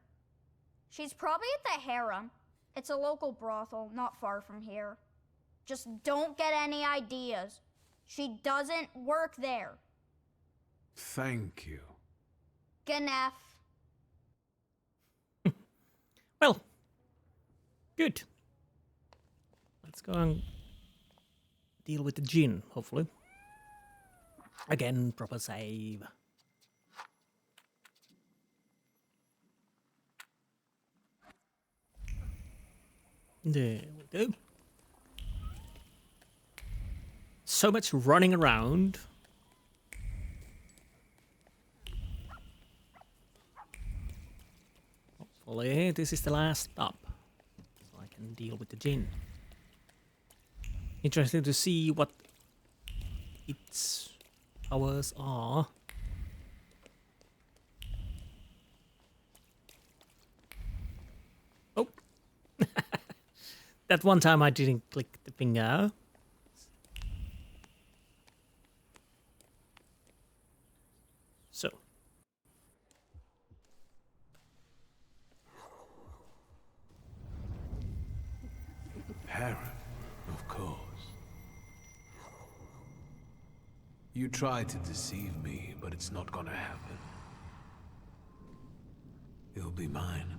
She's probably at the harem. It's a local brothel, not far from here. Just don't get any ideas. She doesn't work there. Thank you. Ganef. Well, good. Let's go and deal with the djinn, hopefully. Again, proper save. There we go. So much running around. Hopefully this is the last stop, so I can deal with the djinn. Interesting to see what its powers are. Oh. That one time I didn't click the finger. So. Harem, of course. You tried to deceive me, but it's not gonna happen. You'll be mine.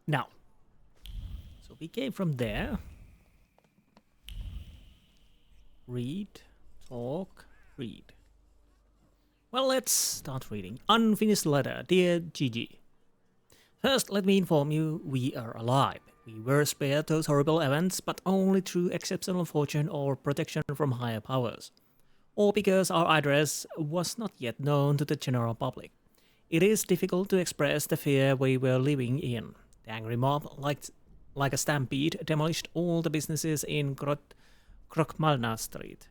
Now, so we came from there. Read, talk, read. Well, let's start reading. Unfinished letter, dear Gigi. First, let me inform you, we are alive. We were spared those horrible events, but only through exceptional fortune or protection from higher powers, or because our address was not yet known to the general public. It is difficult to express the fear we were living in. The angry mob, like a stampede, demolished all the businesses in Krokmalna Street.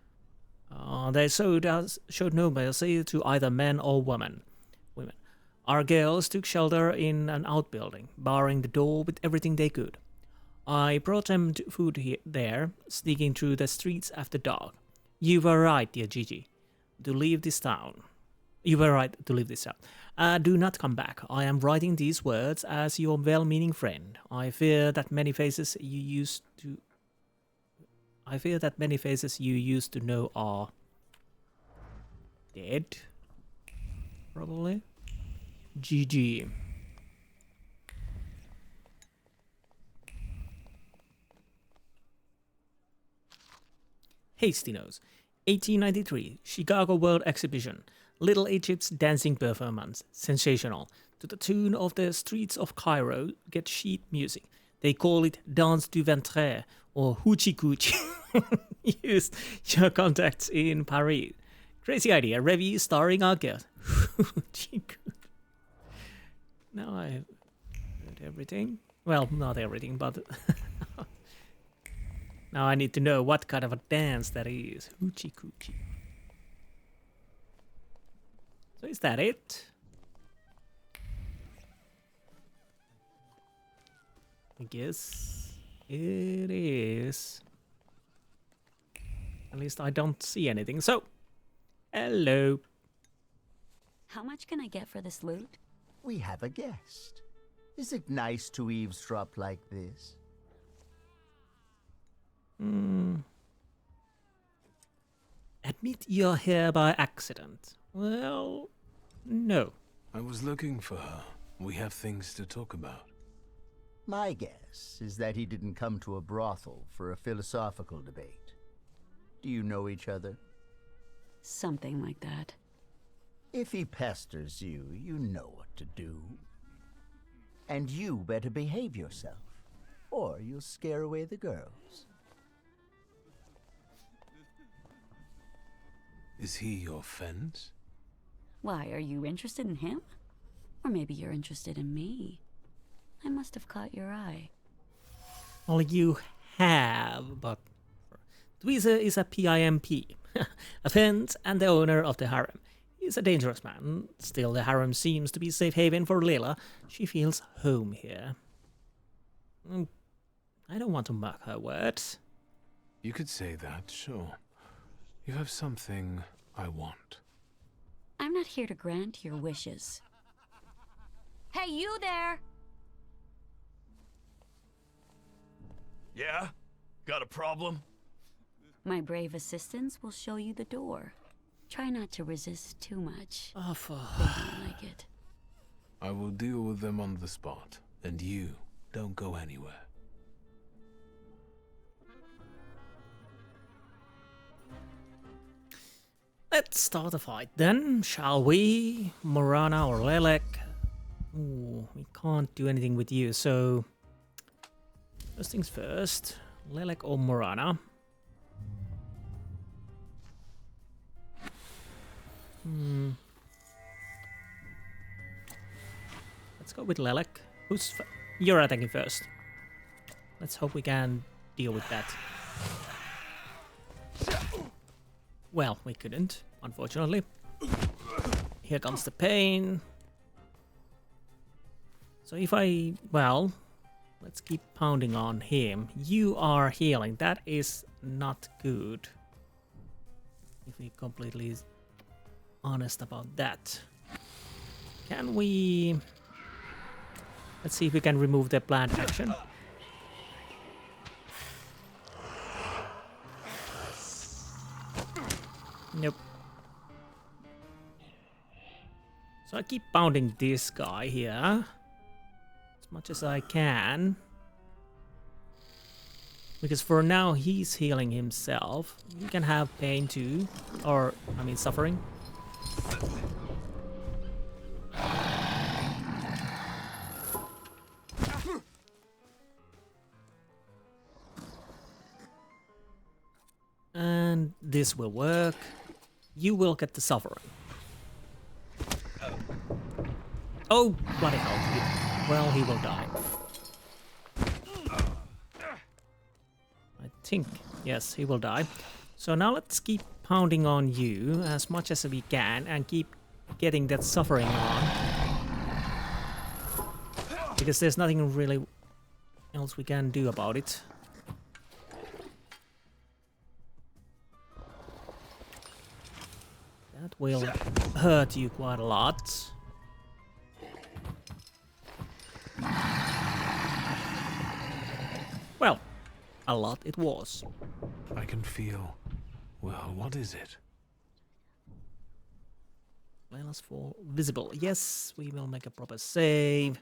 They showed no mercy to either men or women. Our girls took shelter in an outbuilding, barring the door with everything they could. I brought them food there, sneaking through the streets after dark. You were right, dear Gigi, to leave this town. You were right to leave this town. Do not come back. I am writing these words as your well-meaning friend. I fear that many faces you used to know are dead. Probably. GG. Hasty Nose. 1893. Chicago World Exhibition. Little Egypt's dancing performance. Sensational. To the tune of the streets of Cairo, get sheet music. They call it Danse du Ventre or Hoochie Coochie. Use your contacts in Paris. Crazy idea. Revue starring our girl. Hoochie Coochie. Now I've heard everything. Well, not everything, but now I need to know what kind of a dance that is. Hoochie Coochie. So is that it? I guess it is. At least I don't see anything. So, hello. How much can I get for this loot? We have a guest. Is it nice to eavesdrop like this? Admit you're here by accident. Well, no. I was looking for her. We have things to talk about. My guess is that he didn't come to a brothel for a philosophical debate. Do you know each other? Something like that. If he pesters you, you know what to do. And you better behave yourself, or you'll scare away the girls. Is he your fence? Why, are you interested in him? Or maybe you're interested in me. I must have caught your eye. Well, you have, but Dweezer is a PIMP. A prince and the owner of the harem. He's a dangerous man. Still, the harem seems to be safe haven for Layla. She feels home here. I don't want to mock her words. You could say that, sure. You have something I want. I'm not here to grant your wishes. Hey, you there! Yeah? Got a problem? My brave assistants will show you the door. Try not to resist too much. Oh, they don't like it. I will deal with them on the spot, and you don't go anywhere. Let's start a fight then, shall we? Morana or Lelek? Ooh, we can't do anything with you, so... First things first, Lelek or Morana? Let's go with Lelek. You're attacking first. Let's hope we can deal with that. Well, we couldn't, unfortunately. Here comes the pain. So if well, let's keep pounding on him. You are healing. That is not good. If we're completely honest about that. Can we... Let's see if we can remove the planned action. Nope. So I keep pounding this guy here as much as I can. Because for now he's healing himself. He can have pain too. Or, I mean, suffering. And this will work. You will get the suffering. Oh, bloody hell. Well, he will die. I think, yes, he will die. So now let's keep pounding on you as much as we can and keep getting that suffering on. Because there's nothing really else we can do about it. That will hurt you quite a lot. Well, a lot it was. I can feel... Well, what is it? Layla's fall visible. Yes, we will make a proper save.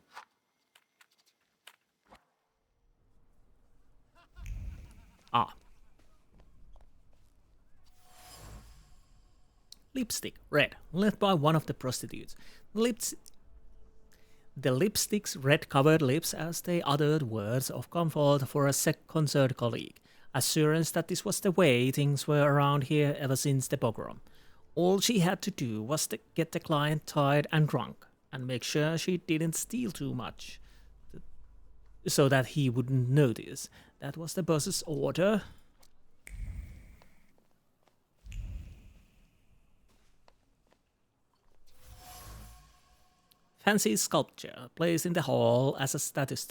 Ah. Lipstick, red, left by one of the prostitutes. The lipstick's red-covered lips as they uttered words of comfort for a concerned colleague. Assurance that this was the way things were around here ever since the pogrom. All she had to do was to get the client tired and drunk, and make sure she didn't steal too much, so that he wouldn't notice. That was the boss's order. Fancy sculpture placed in the hall as a status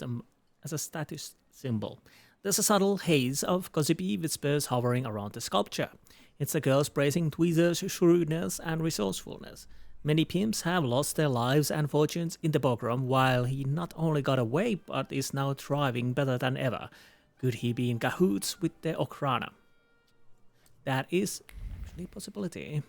symbol. There's a subtle haze of gossipy whispers hovering around the sculpture. It's the girls praising Tweezer's shrewdness and resourcefulness. Many pimps have lost their lives and fortunes in the pogrom, while he not only got away but is now thriving better than ever. Could he be in cahoots with the Okrana? That is actually a possibility.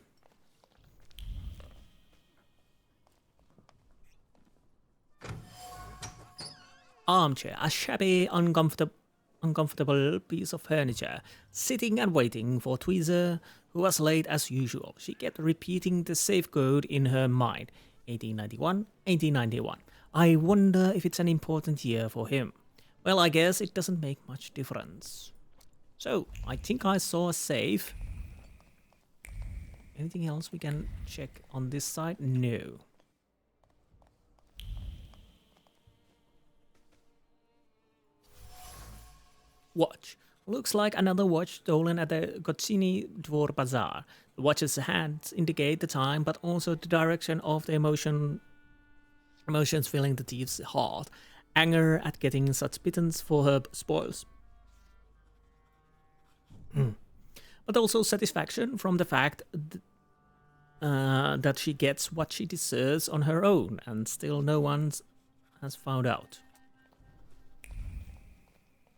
Armchair, a shabby, uncomfortable piece of furniture, sitting and waiting for Tweezer, who was late as usual. She kept repeating the safe code in her mind. 1891, 1891. I wonder if it's an important year for him. Well, I guess it doesn't make much difference. So, I think I saw a save. Anything else we can check on this side? No. Watch. Looks like another watch stolen at the Godzini Dvor Bazaar. The watch's hands indicate the time, but also the direction of the emotions filling the thief's heart. Anger at getting such pittance for her spoils. But also satisfaction from the fact that she gets what she deserves on her own, and still no one has found out.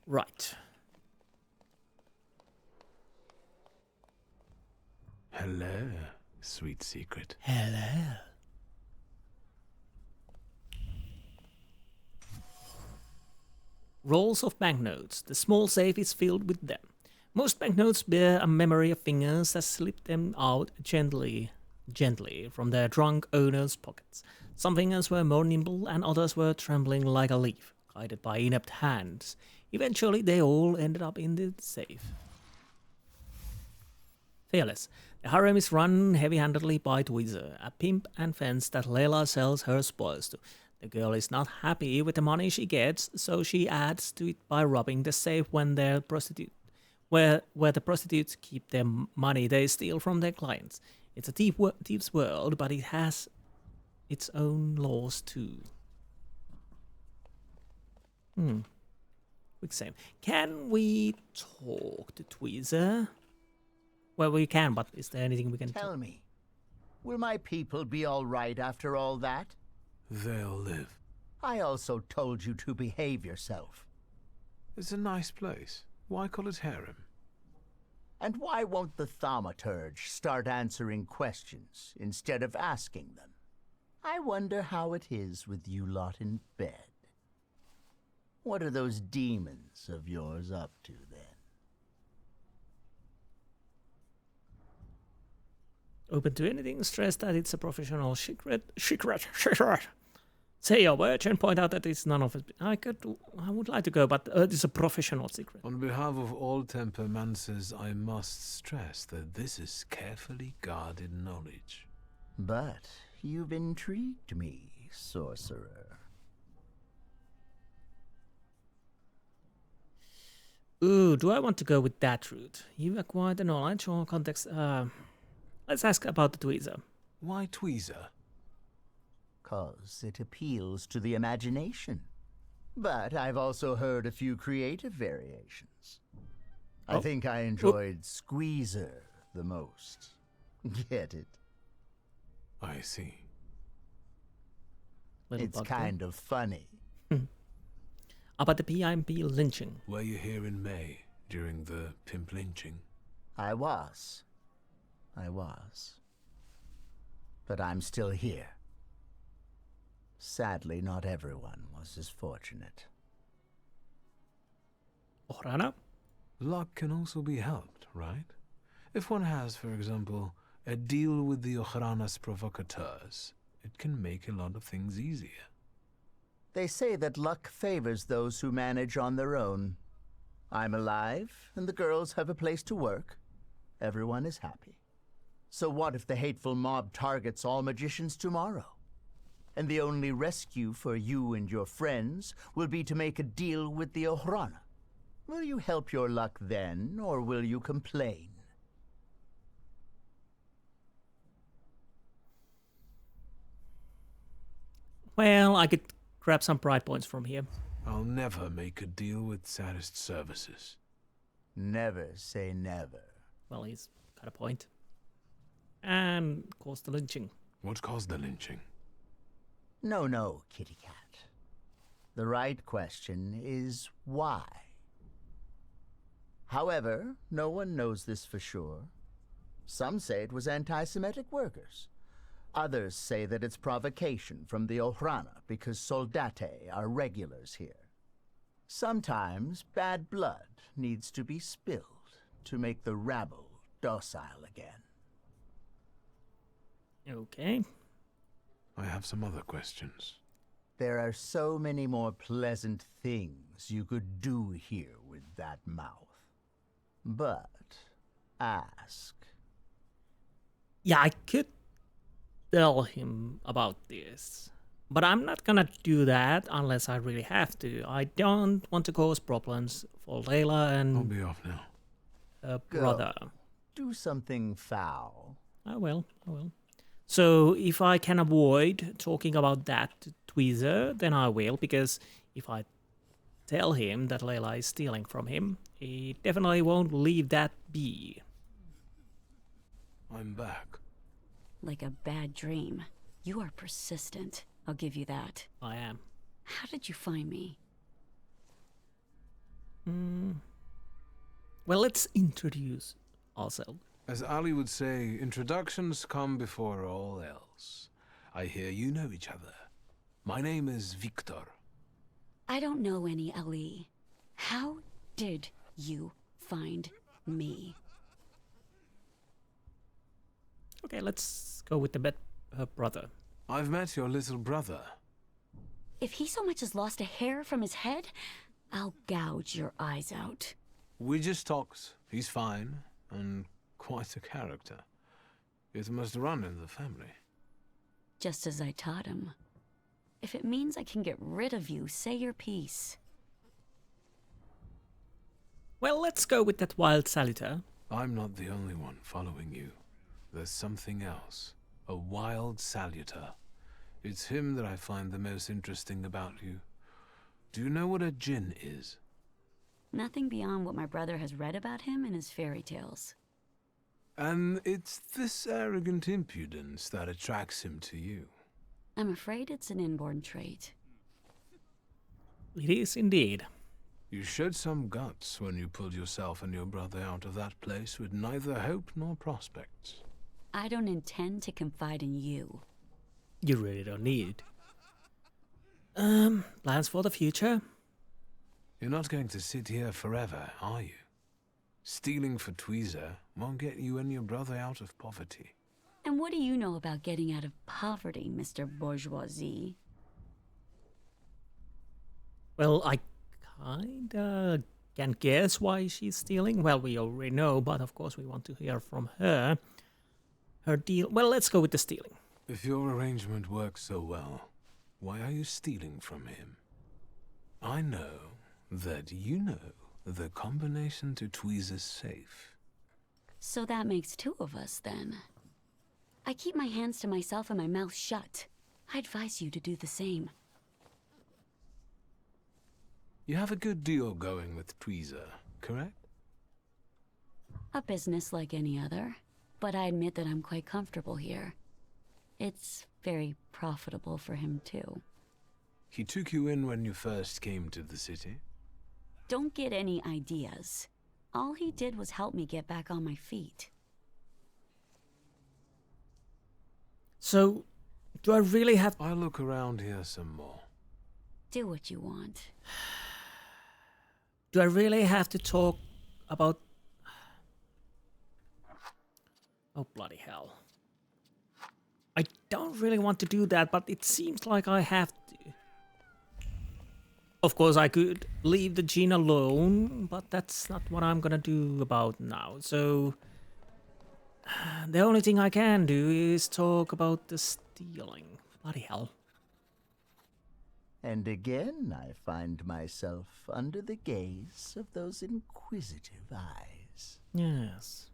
Right. Hello, sweet secret. Hello. Rolls of banknotes. The small safe is filled with them. Most banknotes bear a memory of fingers that slip them out gently from their drunk owner's pockets. Some fingers were more nimble and others were trembling like a leaf, guided by inept hands. Eventually they all ended up in the safe. Fearless. The harem is run heavy-handedly by Tweezer, a pimp and fence that Layla sells her spoils to. The girl is not happy with the money she gets, so she adds to it by robbing the safe when where the prostitutes keep their money they steal from their clients. It's a thief's world, but it has its own laws too. Quick save. Can we talk to Tweezer? Well, we can, but is there anything we can Tell me, will my people be all right after all that? They'll live. I also told you to behave yourself. It's a nice place. Why call it harem? And why won't the Thaumaturge start answering questions instead of asking them? I wonder how it is with you lot in bed. What are those demons of yours up to then? Open to anything, stress that it's a professional secret. Say your word and point out that it's none of it. I would like to go, but it's a professional secret. On behalf of all temperamancers, I must stress that this is carefully guarded knowledge. But you've intrigued me, sorcerer. Ooh, do I want to go with that route? You acquired the knowledge or context. Let's ask about the Tweezer. Why Tweezer? 'Cause it appeals to the imagination. But I've also heard a few creative variations. I think I enjoyed Squeezer the most. Get it? I see. It's kind of funny. About the PIMP lynching. Were you here in May during the pimp lynching? I was. But I'm still here. Sadly, not everyone was as fortunate. Ohrana? Luck can also be helped, right? If one has, for example, a deal with the Ochrana's provocateurs, it can make a lot of things easier. They say that luck favors those who manage on their own. I'm alive, and the girls have a place to work. Everyone is happy. So what if the hateful mob targets all magicians tomorrow? And the only rescue for you and your friends will be to make a deal with the Ochrana. Will you help your luck then, or will you complain? Well, I could grab some pride points from here. I'll never make a deal with tsarist services. Never say never. Well, he's got a point. And caused the lynching. What caused the lynching? No, kitty cat. The right question is why? However, no one knows this for sure. Some say it was anti-Semitic workers. Others say that it's provocation from the Ochrana because soldate are regulars here. Sometimes bad blood needs to be spilled to make the rabble docile again. Okay. I have some other questions. There are so many more pleasant things you could do here with that mouth. But ask. Yeah, I could tell him about this. But I'm not gonna do that unless I really have to. I don't want to cause problems for Layla and I'll be off now. her brother. Do something foul. I will. So if I can avoid talking about that to Tweezer, then I will, because if I tell him that Layla is stealing from him, he definitely won't leave that be. I'm back. Like a bad dream. You are persistent. I'll give you that. I am. How did you find me? Well, let's introduce ourselves. As Ali would say, introductions come before all else. I hear you know each other. My name is Wiktor. I don't know any Ali. How did you find me? Okay, let's go with her brother. I've met your little brother. If he so much as lost a hair from his head, I'll gouge your eyes out. We just talked. He's fine, and quite a character. It must run in the family. Just as I taught him. If it means I can get rid of you, say your piece. Well, let's go with that wild Salutor. I'm not the only one following you. There's something else. A wild Salutor. It's him that I find the most interesting about you. Do you know what a djinn is? Nothing beyond what my brother has read about him in his fairy tales. And it's this arrogant impudence that attracts him to you. I'm afraid it's an inborn trait. It is indeed. You showed some guts when you pulled yourself and your brother out of that place with neither hope nor prospects. I don't intend to confide in you. You really don't need. Plans for the future? You're not going to sit here forever, are you? Stealing for Tweezer won't get you and your brother out of poverty. And what do you know about getting out of poverty, Mr. Bourgeoisie? Well, I kinda can guess why she's stealing. Well, we already know, but of course we want to hear from her. Her deal... Well, let's go with the stealing. If your arrangement works so well, why are you stealing from him? I know that you know the combination to Tweezer's safe. So that makes two of us, then. I keep my hands to myself and my mouth shut. I advise you to do the same. You have a good deal going with Tweezer, correct? A business like any other, but I admit that I'm quite comfortable here. It's very profitable for him, too. He took you in when you first came to the city? Don't get any ideas. All he did was help me get back on my feet. So, do I really have... I'll look around here some more. Do what you want. Do I really have to talk about... Oh, bloody hell. I don't really want to do that, but it seems like I have to. Of course, I could leave the djinn alone, but that's not what I'm gonna do about now. So, the only thing I can do is talk about the stealing. Bloody hell. And again, I find myself under the gaze of those inquisitive eyes. Yes.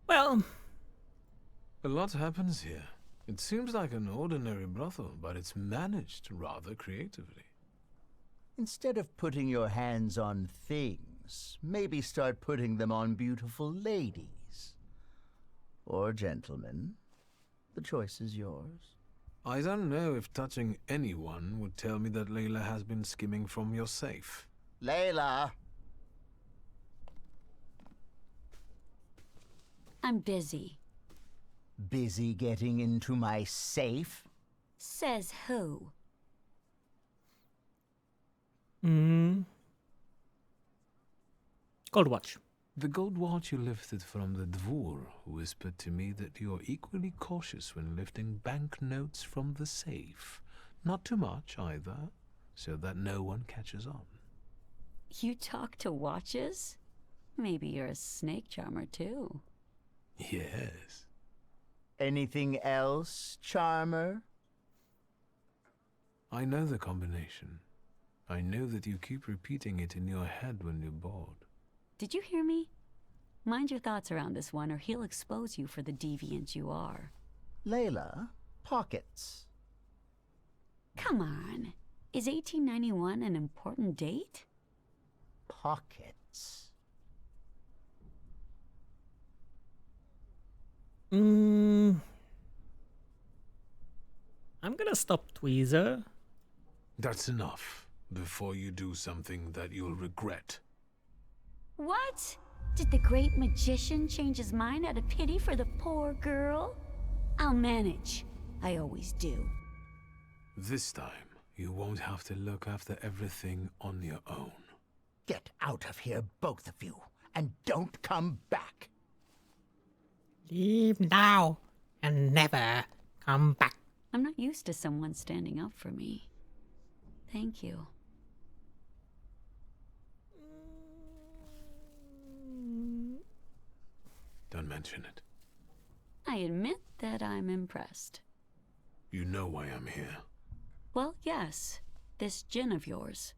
Well... A lot happens here. It seems like an ordinary brothel, but it's managed rather creatively. Instead of putting your hands on things, maybe start putting them on beautiful ladies. Or gentlemen. The choice is yours. I don't know if touching anyone would tell me that Layla has been skimming from your safe. Layla! I'm busy. Busy getting into my safe? Says who? Gold watch. The gold watch you lifted from the dvor whispered to me that you're equally cautious when lifting banknotes from the safe. Not too much, either, so that no one catches on. You talk to watches? Maybe you're a snake charmer, too. Yes. Anything else, charmer? I know the combination. I know that you keep repeating it in your head when you're bored. Did you hear me? Mind your thoughts around this one, or he'll expose you for the deviant you are. Layla, pockets. Come on. Is 1891 an important date? Pockets. I'm gonna stop Tweezer. That's enough, before you do something that you'll regret. What? Did the great magician change his mind out of pity for the poor girl? I'll manage. I always do. This time, you won't have to look after everything on your own. Get out of here, both of you, and don't come back. Leave now and never come back. I'm not used to someone standing up for me. Thank you. Don't mention it. I admit that I'm impressed. You know why I'm here. Well, yes. This djinn of yours.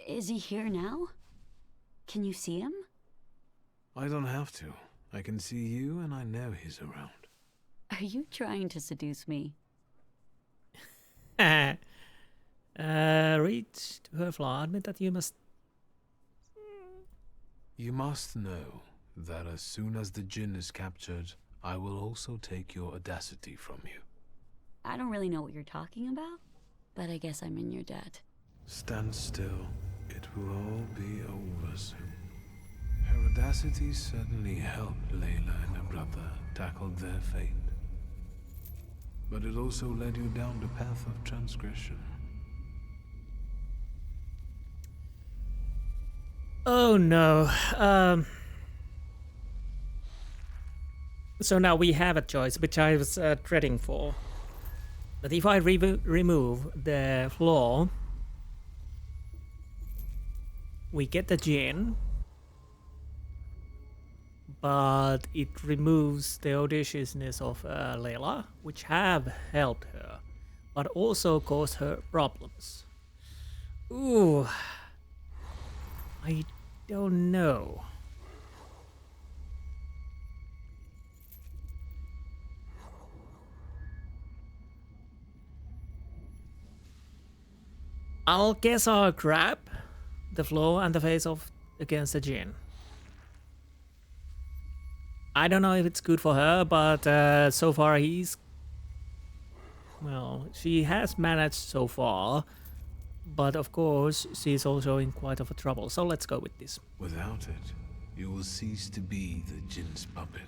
Is he here now? Can you see him? I don't have to. I can see you and I know he's around. Are you trying to seduce me? Read to her flaw. Admit that you must... You must know that as soon as the djinn is captured, I will also take your audacity from you. I don't really know what you're talking about, but I guess I'm in your debt. Stand still. It will all be over soon. Her audacity certainly helped Layla and her brother tackle their fate. But it also led you down the path of transgression. Oh no. So now we have a choice, which I was dreading for. But if I remove the flaw, we get the djinn, but it removes the audaciousness of Layla, which have helped her, but also caused her problems. Ooh, I don't know. I'll guess I'll grab the flaw and the face off against the djinn. I don't know if it's good for her, but so far he's... Well, she has managed so far, but of course she's also in quite of a trouble, so let's go with this. Without it, you will cease to be the djinn's puppet.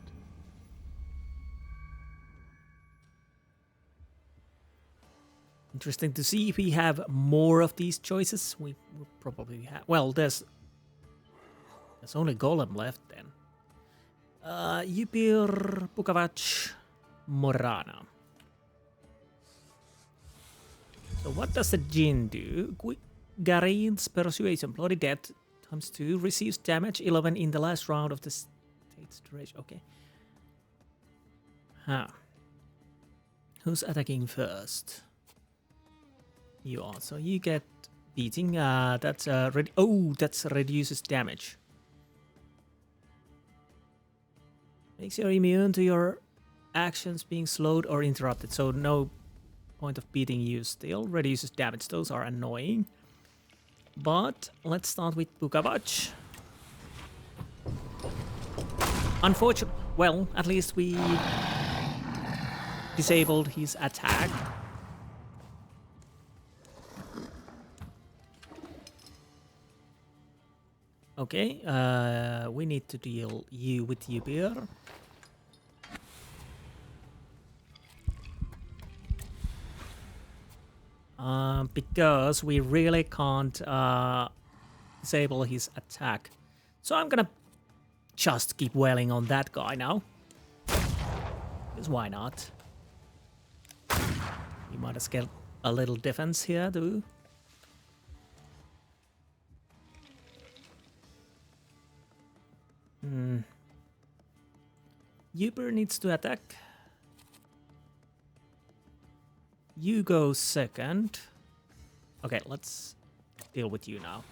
Interesting to see if we have more of these choices. We probably have. Well, there's only Golem left then. Yupir, Pukavac, Morana. So what does the djinn do? Garin's Persuasion, Bloody Death, times 2, receives damage 11 in the last round of the state's duration. Okay. Huh. Who's attacking first? You are. So you get beating. That's that's reduces damage. Makes you immune to your actions being slowed or interrupted. So no point of beating you still. Reduces damage. Those are annoying. But let's start with Pukavac. Unfortunately, well, at least we disabled his attack. Okay, we need to deal you with Yubir. Because we really can't disable his attack. So I'm gonna just keep wailing on that guy now. Because why not? You might as well get a little defense here, too. Uber needs to attack. You go second. Okay, let's deal with you now.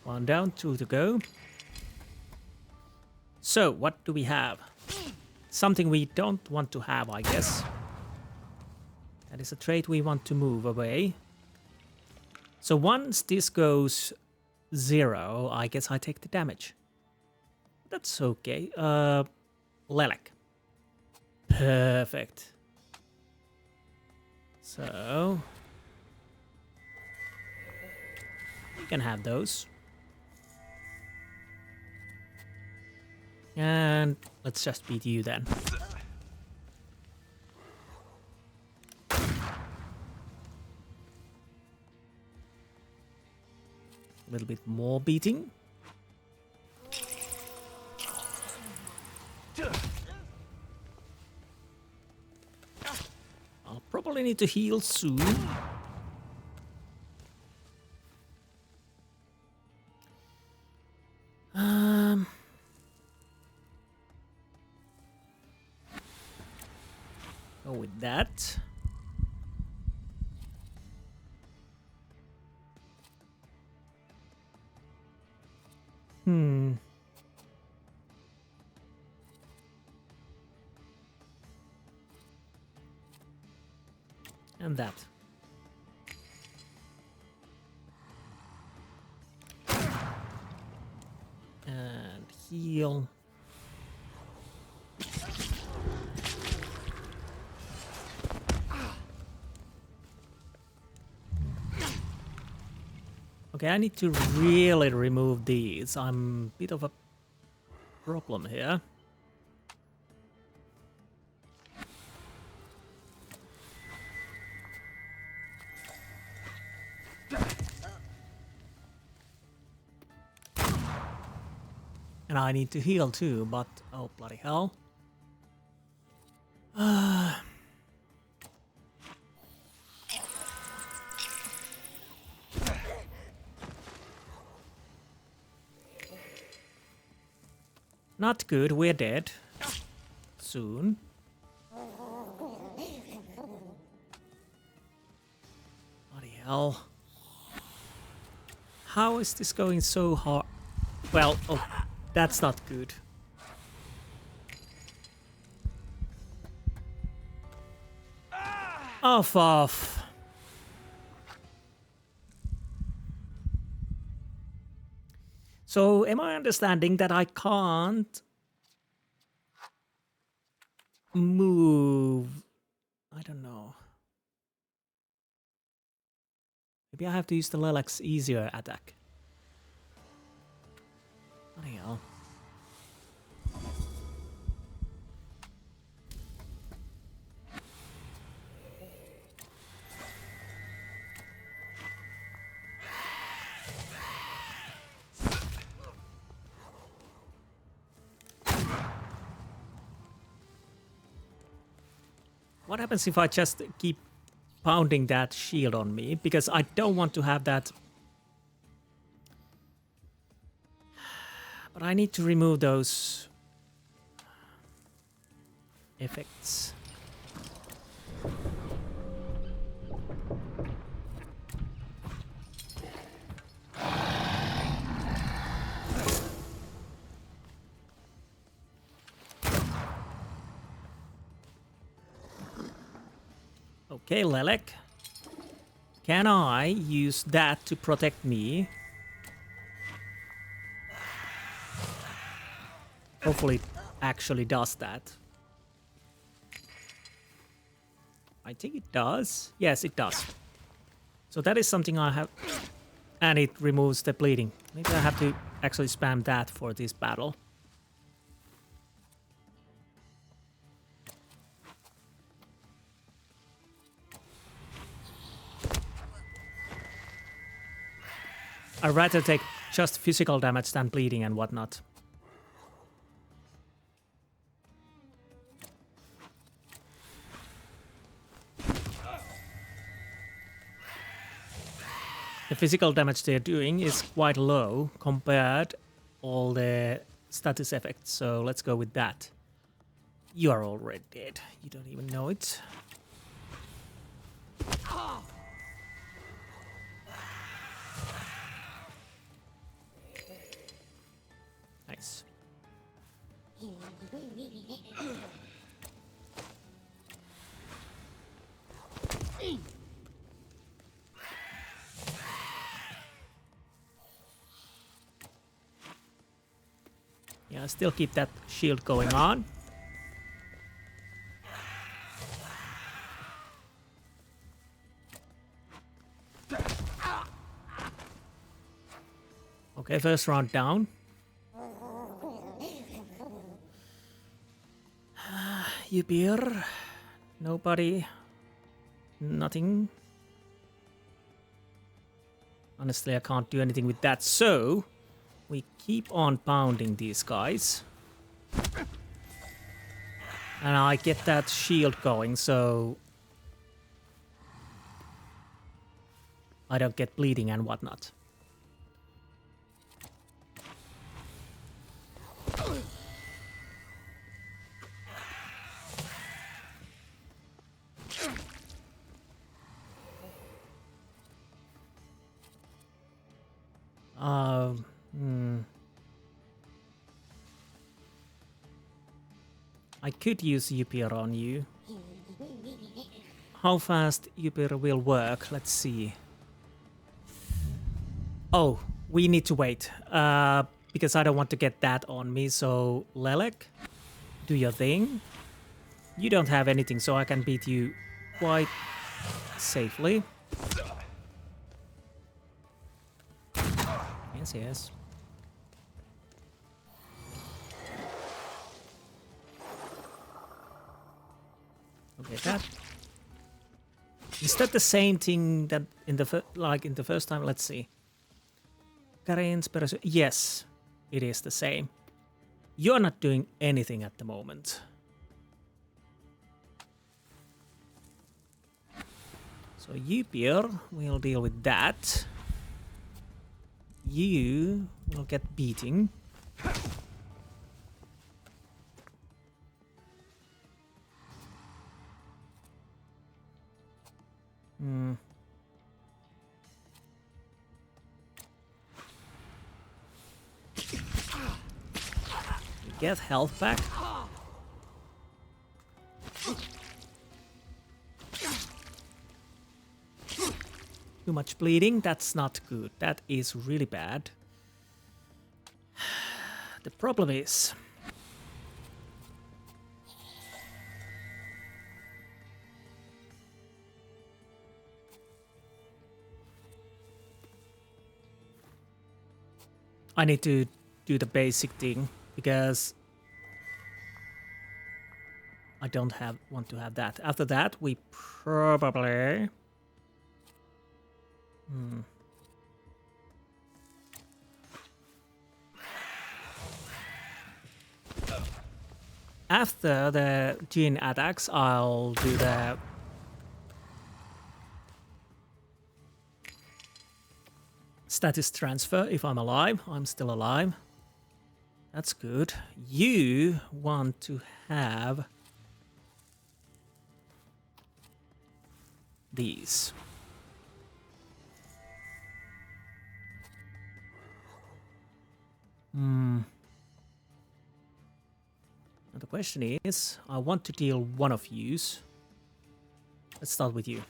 One down, 2 to go. So, what do we have? Something we don't want to have, I guess. That is a trait we want to move away. So once this goes 0, I guess I take the damage. That's okay. Lilac. Perfect. So you can have those. And let's just beat you then. A little bit more beating. I'll probably need to heal soon. Go with that. And that. And heal. Okay, I need to really remove these. I'm a bit of a problem here. And I need to heal too, but oh bloody hell. Not good, we're dead. Soon. Bloody hell. How is this going so hard? Well, oh, that's not good. Off. So, am I understanding that I can't move? I don't know. Maybe I have to use the Lilac's easier attack. What the hell? What happens if I just keep pounding that shield on me? Because I don't want to have that. But I need to remove those effects. Okay, Lilac. Can I use that to protect me? Hopefully it actually does that. I think it does. Yes, it does. So that is something I have. And it removes the bleeding. Maybe I have to actually spam that for this battle. I'd rather take just physical damage than bleeding and whatnot. The physical damage they're doing is quite low compared all the status effects, so let's go with that. You are already dead. You don't even know it. Nice. Yeah, still keep that shield going on. Okay, first round down. You beer. Nobody. Nothing. Honestly, I can't do anything with that, so we keep on pounding these guys. And I get that shield going, so I don't get bleeding and whatnot. I could use Upir on you. How fast Upir will work? Let's see. Oh, we need to wait. Because I don't want to get that on me. So, Lelek, do your thing. You don't have anything, so I can beat you quite safely. Yes, yes. Okay, that is that the same thing that in the like in the first time? Let's see. Yes, it is the same. You're not doing anything at the moment. So you, Pierre, will deal with that. You will get beating. Get health back. Too much bleeding, that's not good. That is really bad. The problem is... I need to do the basic thing, because I don't want to have that. After that, we probably... After the gene attacks, I'll do the... status transfer if I'm alive. I'm still alive. That's good. You want to have these. Now the question is, I want to deal one of yous. Let's start with you.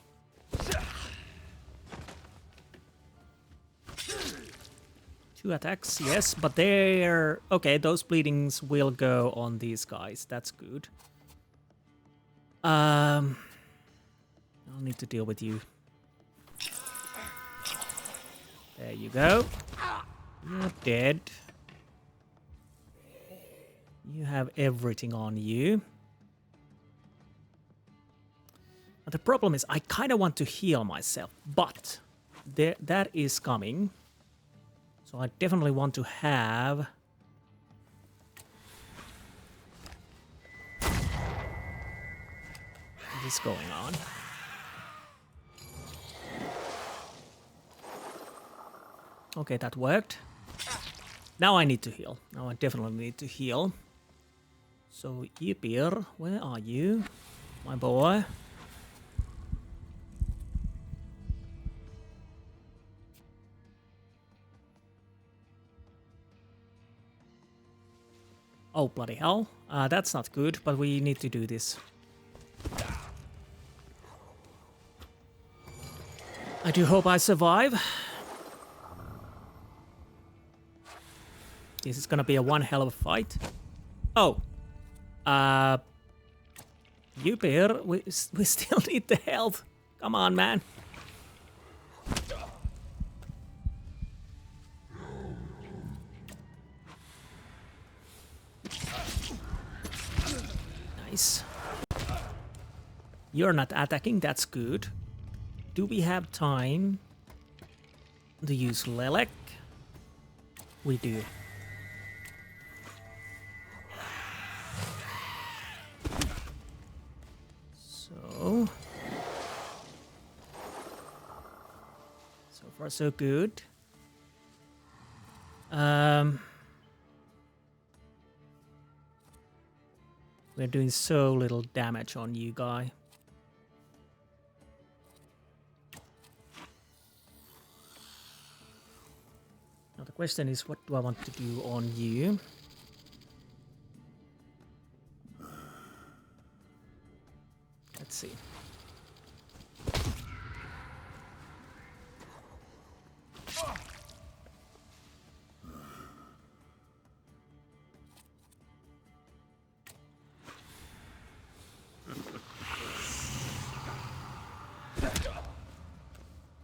Two attacks, yes, but they're... Okay, those bleedings will go on these guys. That's good. I'll need to deal with you. There you go. You're dead. You have everything on you. But the problem is I kind of want to heal myself, but that is coming. So I definitely want to have... this going on. Okay, that worked. Now I need to heal. Now I definitely need to heal. So, Ybir, where are you, my boy? Oh, bloody hell. That's not good, but we need to do this. I do hope I survive. This is gonna be a one hell of a fight. Oh. Ybir, we still need the health. Come on, man. Nice. You're not attacking, that's good. Do we have time to use Lelek? We do. So far so good. We're doing so little damage on you, guy. Now the question is, what do I want to do on you? Let's see.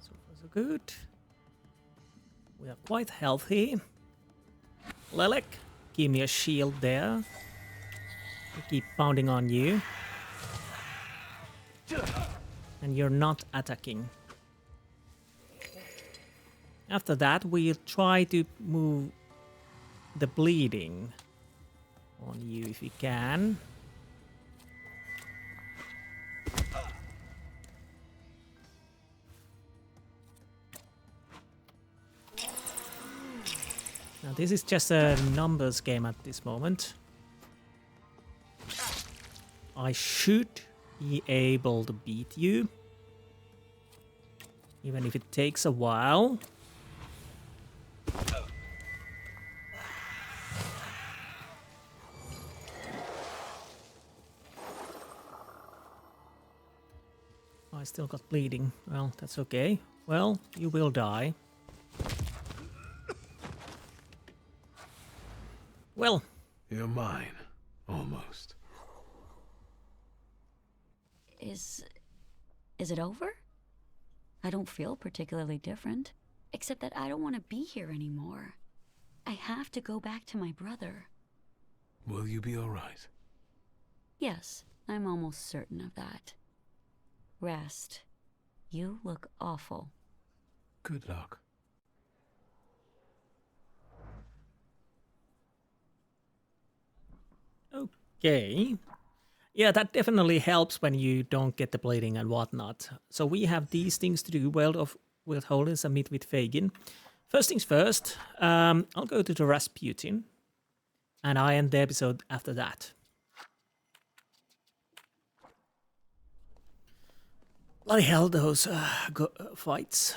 So far so good. We are quite healthy. Lelek, give me a shield there. I keep pounding on you. And you're not attacking. After that, we'll try to move the bleeding on you if we can. Now this is just a numbers game at this moment. I should be able to beat you, even if it takes a while. I still got bleeding. Well, that's okay. Well, you will die. Well, you're mine, almost. Is it over? I don't feel particularly different, except that I don't want to be here anymore. I have to go back to my brother. Will you be all right? Yes, I'm almost certain of that. Rest. You look awful. Good luck. Okay. Yeah, that definitely helps when you don't get the bleeding and whatnot. So we have these things to do. World of Withholdings and meet with Fagin. First things first, I'll go to the Rasputin. And I end the episode after that. Bloody hell, those fights.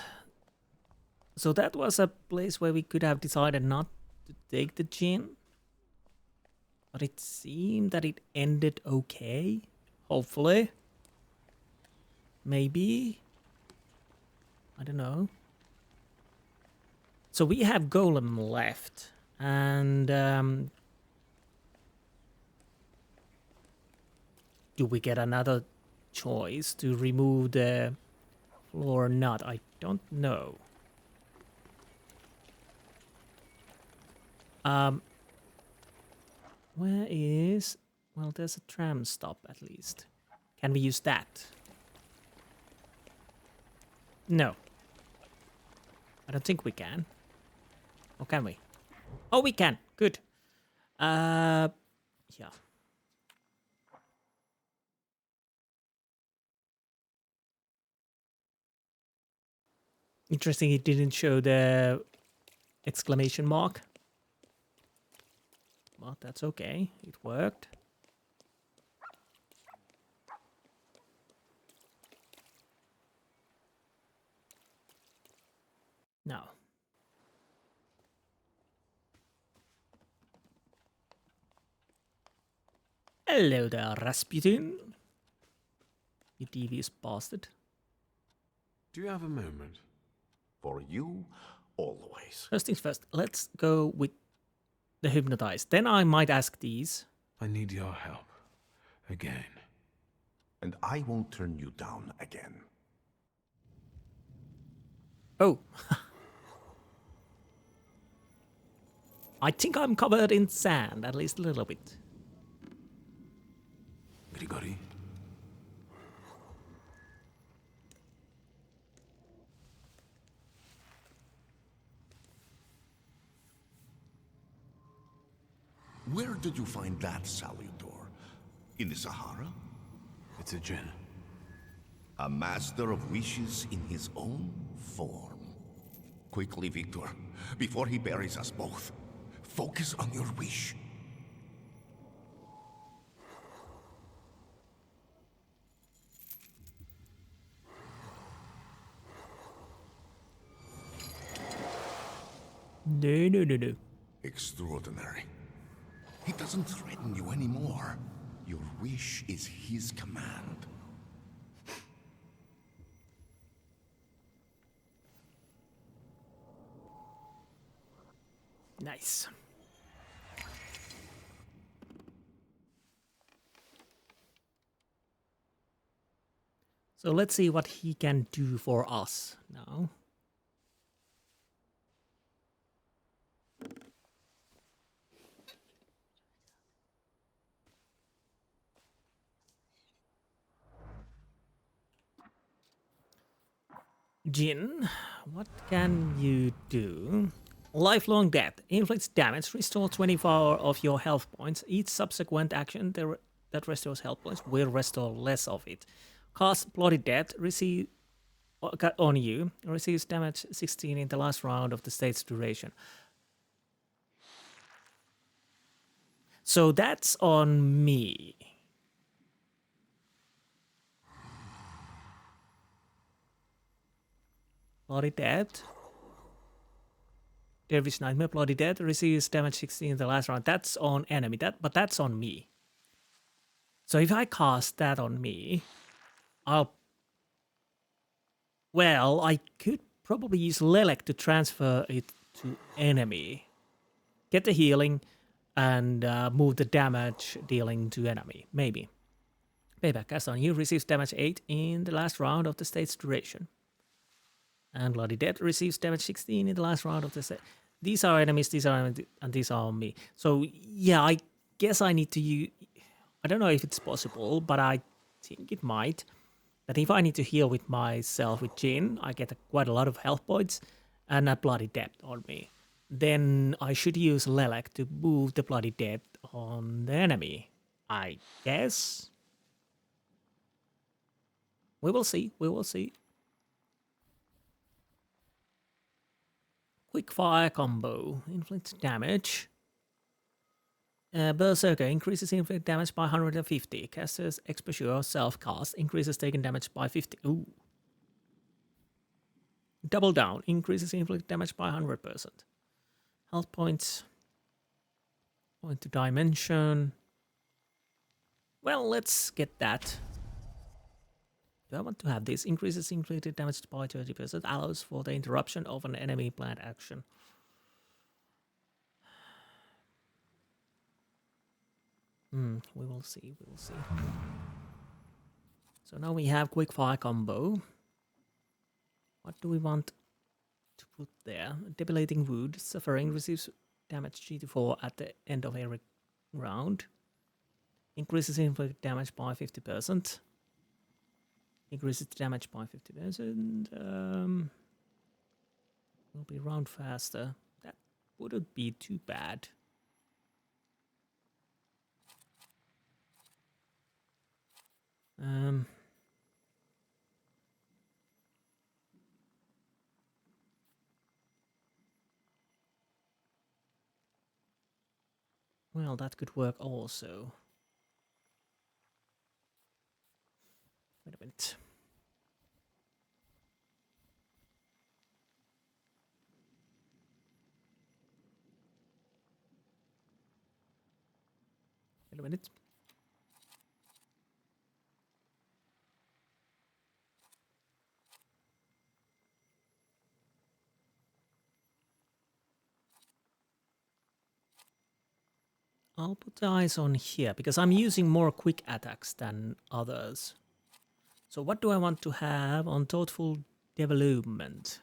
So that was a place where we could have decided not to take the gin. But it seemed that it ended okay. Hopefully. Maybe. I don't know. So we have Golem left. And do we get another choice to remove the floor or not? I don't know. Where is... Well, there's a tram stop at least. Can we use that? No. I don't think we can. Or can we? Oh, we can. Good. Yeah. Interesting, it didn't show the exclamation mark. Well, that's okay. It worked. No. Hello there, Rasputin. You devious bastard. Do you have a moment? For you, always. First things first, let's go with the hypnotize. Then I might ask these. I need your help. Again. And I won't turn you down again. Oh. I think I'm covered in sand, at least a little bit. Grigori? Where did you find that Salutor? In the Sahara? It's a djinn. A master of wishes in his own form. Quickly, Wiktor, before he buries us both. Focus on your wish. No. Extraordinary. He doesn't threaten you anymore. Your wish is his command. Nice. So let's see what he can do for us now. Jin, what can you do? Lifelong death. Inflicts damage. Restore 24 of your health points. Each subsequent action that restores health points will restore less of it. Cast Bloody Death. Receive on you. Receives damage 16 in the last round of the state's duration. So that's on me. Bloody Death. Dervish Nightmare, Bloody Death, receives damage 16 in the last round. That's on enemy, but that's on me. So if I cast that on me, I could probably use Lelek to transfer it to enemy. Get the healing and move the damage dealing to enemy. Maybe. Payback cast on you receives damage 8 in the last round of the state's duration. And Bloody Death receives damage 16 in the last round of the state. These are enemies, these are enemies, and these are on me. So, yeah, I guess I need to use... I don't know if it's possible, but I think it might. That if I need to heal with myself with Jin, I get quite a lot of health points and a Bloody Death on me. Then I should use Lelek to move the Bloody Death on the enemy. I guess. We will see, we will see. Quick fire combo. Inflicts damage. Berserker increases inflict damage by 150. Caster's Exposure self-cast increases taken damage by 50. Ooh. Double down increases inflict damage by 100%. Health points. Point to dimension. Well, let's get that. Do I want to have this? Increases inflicted damage by 30%. Allows for the interruption of an enemy planned action. We will see, we will see. So now we have quick fire combo. What do we want to put there? Debilitating wound. Suffering receives damage 3 to 4 at the end of every round. Increases inflicted damage by 50%. Increases damage by 50%. Will be round faster. That wouldn't be too bad. Well, that could work also. Wait a minute. a minute. I'll put the eyes on here because I'm using more quick attacks than others. So what do I want to have on thoughtful development?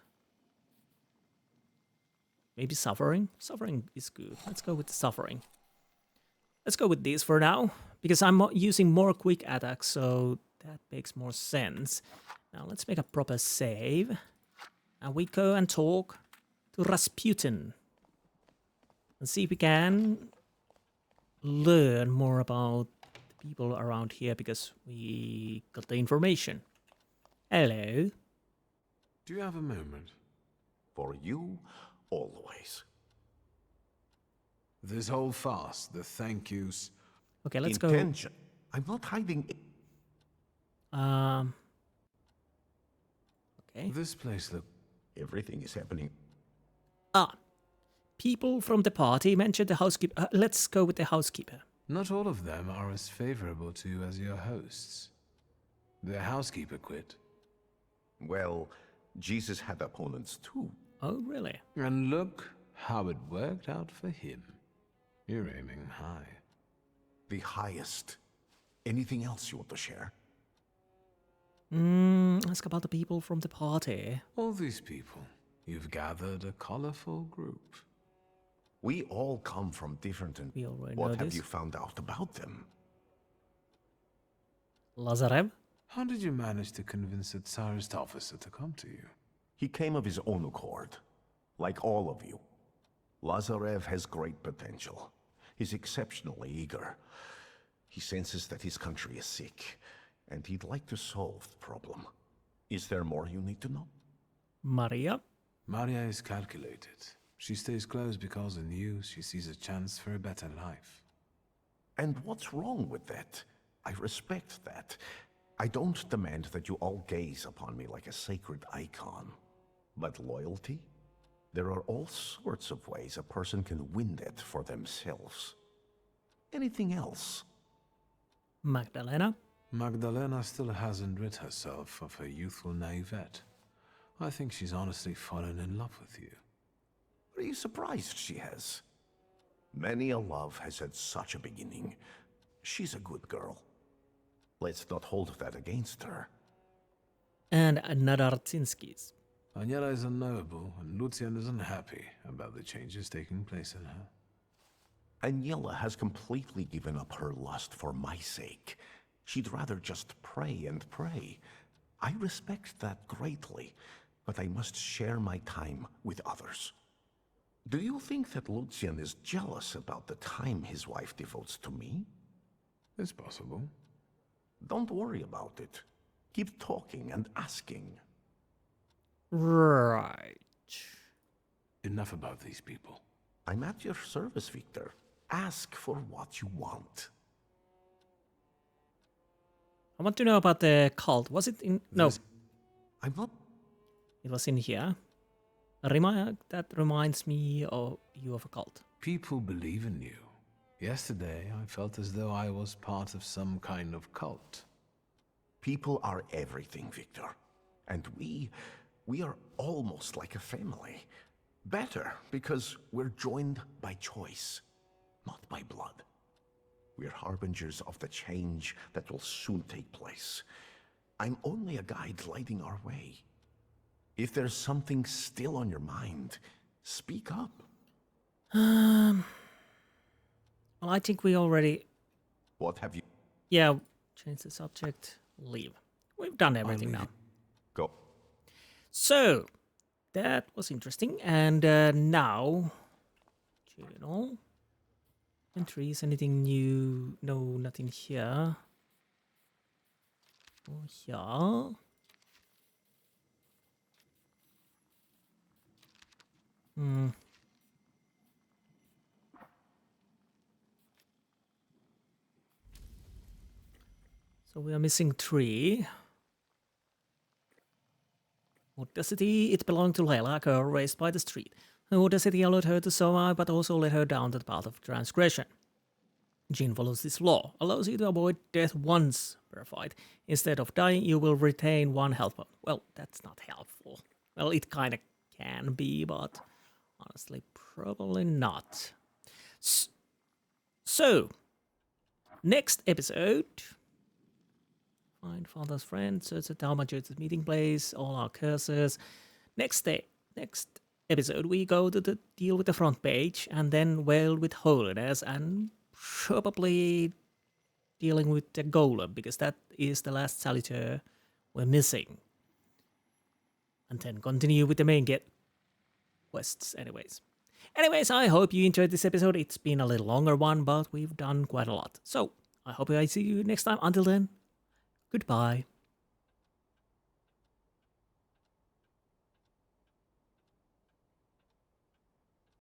Maybe suffering? Suffering is good. Let's go with the suffering. Let's go with this for now because I'm using more quick attacks, so that makes more sense. Now let's make a proper save. And we go and talk to Rasputin. And see if we can learn more about the people around here because we got the information. Hello. Do you have a moment? For you, always. This whole farce, the thank yous. Okay, let's Intention. I'm not hiding. Okay. This place look. Everything is happening. People from the party mentioned the housekeeper. Let's go with the housekeeper. Not all of them are as favorable to you as your hosts. The housekeeper quit. Well, Jesus had opponents too. Oh, really? And look how it worked out for him. You're aiming high. The highest. Anything else you want to share? Ask about the people from the party. All these people. You've gathered a colorful group. We all come from different and We already know what have this. you found out about them? Lazarev? How did you manage to convince a tsarist officer to come to you? He came of his own accord, like all of you. Lazarev has great potential. He's exceptionally eager. He senses that his country is sick, and he'd like to solve the problem. Is there more you need to know? Maria? Maria is calculated. She stays close because in you she sees a chance for a better life. And what's wrong with that? I respect that. I don't demand that you all gaze upon me like a sacred icon. But loyalty? There are all sorts of ways a person can win that for themselves. Anything else? Magdalena? Magdalena still hasn't rid herself of her youthful naivete. I think she's honestly fallen in love with you. Are you surprised she has? Many a love has had such a beginning. She's a good girl. Let's not hold that against her. And Nadarzinskis. Aniela is unknowable, and Lucian is unhappy about the changes taking place in her. Aniela has completely given up her lust for my sake. She'd rather just pray and pray. I respect that greatly, but I must share my time with others. Do you think that Lucian is jealous about the time his wife devotes to me? It's possible. Don't worry about it. Keep talking and asking. Right. Enough about these people. I'm at your service, Wiktor. Ask for what you want. I want to know about the cult. Was it in... No. I'm not... It was in here. That reminds me of you of a cult. People believe in you. Yesterday, I felt as though I was part of some kind of cult. People are everything, Wiktor. And we are almost like a family. Better, because we're joined by choice, not by blood. We're harbingers of the change that will soon take place. I'm only a guide lighting our way. If there's something still on your mind, speak up. Well, I think we already... What have you... Yeah, change the subject, leave. We've done everything now. Go. So, that was interesting. And now, journal. Entries, anything new? No, nothing here. Oh, here. So we are missing 3. Audacity, it belonged to Layla, a girl raised by the street. Audacity allowed her to survive, but also led her down the path of transgression. Jin follows this law, allows you to avoid death once per fight. Instead of dying, you will retain 1 health point. Well, that's not helpful. Well, it kind of can be, but honestly, probably not. So, next episode, find father's friend, search the Thaumaturge's meeting place, all our cursors. Next episode, we go to deal with the front page, and then weld with holiness, and probably dealing with the golem, because that is the last Salutor we're missing. And then continue with the main quests anyways. Anyways, I hope you enjoyed this episode. It's been a little longer one, but we've done quite a lot. So, I hope I see you next time. Until then, goodbye.